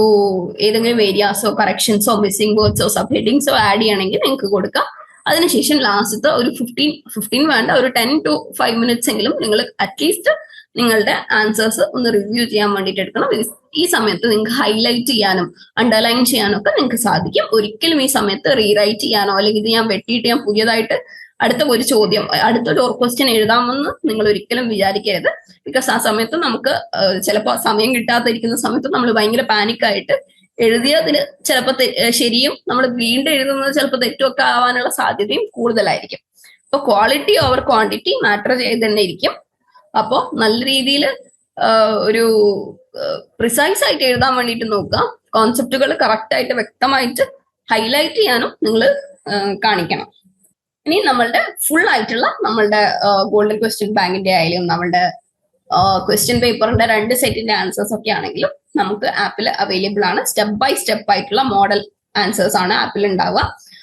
ഏതെങ്കിലും ഏരിയാസോ കറക്ഷൻസോ മിസ്സിംഗ് വേർഡ്സോ സബ് ഹെഡിങ്സോ ആഡ് ചെയ്യണമെങ്കിൽ നിങ്ങൾക്ക് കൊടുക്കാം. അതിനുശേഷം ലാസ്റ്റത്തെ ഒരു 15 വേണ്ട, ഒരു 10 to 5 minutes എങ്കിലും നിങ്ങൾ അറ്റ്ലീസ്റ്റ് നിങ്ങളുടെ ആൻസേഴ്സ് ഒന്ന് റിവ്യൂ ചെയ്യാൻ വേണ്ടിയിട്ട് എടുക്കണം. ഈ സമയത്ത് നിങ്ങൾക്ക് ഹൈലൈറ്റ് ചെയ്യാനും അണ്ടർലൈൻ ചെയ്യാനും ഒക്കെ നിങ്ങൾക്ക് സാധിക്കും. ഒരിക്കലും ഈ സമയത്ത് റീറൈറ്റ് ചെയ്യാനോ അല്ലെങ്കിൽ ഇത് ഞാൻ വെട്ടിയിട്ട് ഞാൻ പുതിയതായിട്ട് അടുത്തൊരു ചോദ്യം, അടുത്തൊരു ക്വസ്റ്റ്യൻ എഴുതാമെന്ന് നിങ്ങൾ ഒരിക്കലും വിചാരിക്കരുത്. ബിക്കോസ് ആ സമയത്ത് നമുക്ക് ചിലപ്പോൾ സമയം കിട്ടാതിരിക്കുന്ന സമയത്ത് നമ്മൾ ഭയങ്കര പാനിക്കായിട്ട് എഴുതിയതിന് ചിലപ്പോൾ ശരിയും നമ്മൾ വീണ്ടും എഴുതുന്നത് ചിലപ്പോൾ തെറ്റുമൊക്കെ ആവാനുള്ള സാധ്യതയും കൂടുതലായിരിക്കും. അപ്പൊ ക്വാളിറ്റി ഓവർ ക്വാണ്ടിറ്റി മാറ്റർ ചെയ്ത് തന്നെ ഇരിക്കും. അപ്പോൾ നല്ല രീതിയിൽ ഒരു പ്രിസൈസ് ആയിട്ട് എഴുതാൻ വേണ്ടിയിട്ട് നോക്കുക. കോൺസെപ്റ്റുകൾ കറക്റ്റ് ആയിട്ട് വ്യക്തമായിട്ട് ഹൈലൈറ്റ് ചെയ്യാനും നിങ്ങൾ കാണിക്കണം. ഇനി നമ്മളുടെ ഫുൾ ആയിട്ടുള്ള നമ്മളുടെ ഗോൾഡൻ ക്വസ്റ്റ്യൻ ബാങ്കിന്റെ ആയാലും നമ്മളുടെ ക്വസ്റ്റ്യൻ പേപ്പറിന്റെ 2 സെറ്റിന്റെ ആൻസേഴ്സ് ഒക്കെ ആണെങ്കിലും നമുക്ക് ആപ്പിൽ അവൈലബിൾ ആണ്. സ്റ്റെപ്പ് ബൈ സ്റ്റെപ്പ് ആയിട്ടുള്ള മോഡൽ ആൻസേഴ്സ് ആണ് ആപ്പിൽ ഉണ്ടാവുക.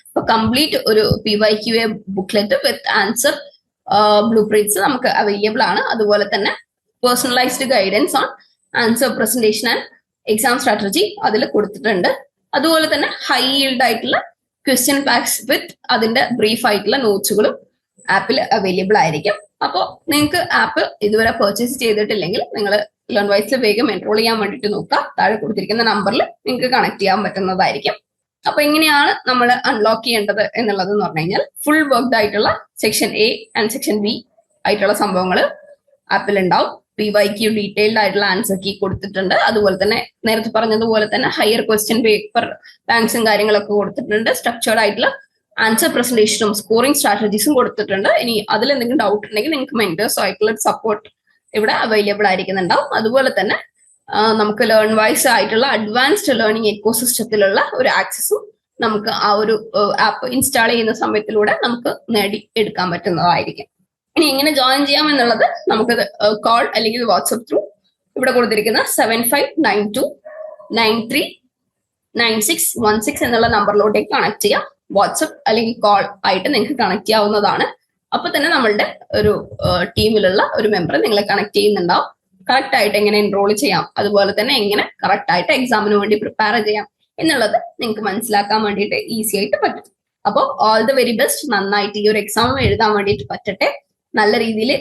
അപ്പൊ കംപ്ലീറ്റ് ഒരു PYQA ബുക്ക്ലെറ്റ് വിത്ത് ആൻസർ ബ്ലൂ പ്രിന്റ്സ് നമുക്ക് അവൈലബിൾ ആണ്. അതുപോലെ തന്നെ personalised guidance on answer presentation and exam strategy അതിൽ കൊടുത്തിട്ടുണ്ട്. അതുപോലെ തന്നെ ഹൈ ഈൽഡ് ആയിട്ടുള്ള ക്വസ്റ്റ്യൻ പാക്സ് വിത്ത് അതിന്റെ ബ്രീഫ് ആയിട്ടുള്ള നോട്ട്സുകളും ആപ്പിൽ അവൈലബിൾ ആയിരിക്കും. അപ്പോൾ നിങ്ങൾക്ക് ആപ്പ് ഇതുവരെ പർച്ചേസ് ചെയ്തിട്ടില്ലെങ്കിൽ നിങ്ങൾ ലേൺവൈസിൽ വേഗം എൻറോൾ ചെയ്യാൻ വേണ്ടിയിട്ട് നോക്കുക. താഴെ കൊടുത്തിരിക്കുന്ന നമ്പറിൽ നിങ്ങൾക്ക് കണക്ട് ചെയ്യാൻ പറ്റുന്നതായിരിക്കും. അപ്പൊ എങ്ങനെയാണ് നമ്മൾ അൺലോക്ക് ചെയ്യേണ്ടത് എന്നുള്ളത് എന്ന് പറഞ്ഞു കഴിഞ്ഞാൽ ഫുൾ വർക്ക്ഡ് ആയിട്ടുള്ള section A and section B ആയിട്ടുള്ള സംഭവങ്ങൾ ആപ്പിൽ ഉണ്ടാവും. PYQ ഡീറ്റെയിൽഡ് ആയിട്ടുള്ള ആൻസർ കീ കൊടുത്തിട്ടുണ്ട്. അതുപോലെ തന്നെ നേരത്തെ പറഞ്ഞതുപോലെ തന്നെ ഹയർ ക്വസ്റ്റ്യൻ പേപ്പർ ബാങ്ക്സും കാര്യങ്ങളൊക്കെ കൊടുത്തിട്ടുണ്ട്. സ്ട്രക്ചേർഡ് ആയിട്ടുള്ള ആൻസർ പ്രസന്റേഷനും സ്കോറിംഗ് സ്ട്രാറ്റജീസും കൊടുത്തിട്ടുണ്ട്. ഇനി അതിൽ എന്തെങ്കിലും ഡൗട്ട് ഉണ്ടെങ്കിൽ നിങ്ങൾക്ക് മെന്റേഴ്സോ ആയിട്ടുള്ള സപ്പോർട്ട് ഇവിടെ അവൈലബിൾ ആയിരിക്കുന്നുണ്ടാവും. അതുപോലെ തന്നെ നമുക്ക് ലേൺ വൈസ് ആയിട്ടുള്ള അഡ്വാൻസ്ഡ് ലേണിംഗ് എക്കോസിസ്റ്റത്തിലുള്ള ഒരു ആക്സസും നമുക്ക് ആ ഒരു ആപ്പ് ഇൻസ്റ്റാൾ ചെയ്യുന്ന സമയത്തിലൂടെ നമുക്ക് നേടി എടുക്കാൻ പറ്റുന്നതായിരിക്കും. ഇനി എങ്ങനെ ജോയിൻ ചെയ്യാം എന്നുള്ളത് നമുക്ക് കോൾ അല്ലെങ്കിൽ വാട്സ്ആപ്പ് ത്രൂ ഇവിടെ കൊടുത്തിരിക്കുന്ന 7592939616 എന്നുള്ള നമ്പറിലോട്ടേക്ക് കണക്ട് ചെയ്യാം. വാട്സ്ആപ്പ് അല്ലെങ്കിൽ കോൾ ആയിട്ട് നിങ്ങൾക്ക് കണക്ട് ചെയ്യാവുന്നതാണ്. അപ്പൊ തന്നെ നമ്മളുടെ ഒരു ടീമിലുള്ള ഒരു മെമ്പർ നിങ്ങളെ കണക്ട് ചെയ്യുന്നുണ്ടാവും. കറക്റ്റ് ആയിട്ട് എങ്ങനെ എൻറോൾ ചെയ്യാം, അതുപോലെ തന്നെ എങ്ങനെ കറക്റ്റ് ആയിട്ട് എക്സാമിന് വേണ്ടി പ്രിപ്പയർ ചെയ്യാം എന്നുള്ളത് നിങ്ങൾക്ക് മനസ്സിലാക്കാൻ വേണ്ടിയിട്ട് ഈസി ആയിട്ട് പറ്റും. അപ്പോൾ ഓൾ ദ വെരി ബെസ്റ്റ്. നന്നായിട്ട് ഈ ഒരു എക്സാം എഴുതാൻ വേണ്ടിയിട്ട് പറ്റട്ടെ. നല്ല രീതിയിൽ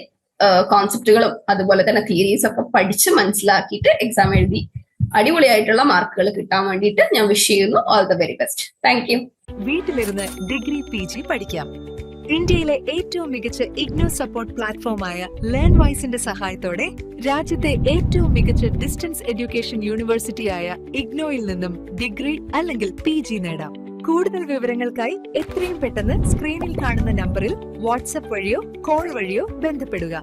കോൺസെപ്റ്റുകളും അതുപോലെ തന്നെ തിയറീസ് ഒക്കെ പഠിച്ച് മനസ്സിലാക്കിയിട്ട് എക്സാം എഴുതി അടിപൊളിയായിട്ടുള്ള മാർക്കുകൾ കിട്ടാൻ വേണ്ടിയിട്ട് ഞാൻ വിഷ് ചെയ്യുന്നു. All the very best. Thank you. വീട്ടിലിരുന്ന് ഡിഗ്രി PG പഠിക്കാം. ഇന്ത്യയിലെ ഏറ്റവും മികച്ച ഇഗ്നോ സപ്പോർട്ട് പ്ലാറ്റ്ഫോമായ ലേൺവൈസിന്റെ സഹായത്തോടെ രാജ്യത്തെ ഏറ്റവും മികച്ച ഡിസ്റ്റൻസ് എഡ്യൂക്കേഷൻ യൂണിവേഴ്സിറ്റിയായ ഇഗ്നോയിൽ നിന്നും ഡിഗ്രി അല്ലെങ്കിൽ PG നേടാം. കൂടുതൽ വിവരങ്ങൾക്കായി എത്രയും പെട്ടെന്ന് സ്ക്രീനിൽ കാണുന്ന നമ്പറിൽ വാട്സ്ആപ്പ് വഴിയോ കോൾ വഴിയോ ബന്ധപ്പെടുക.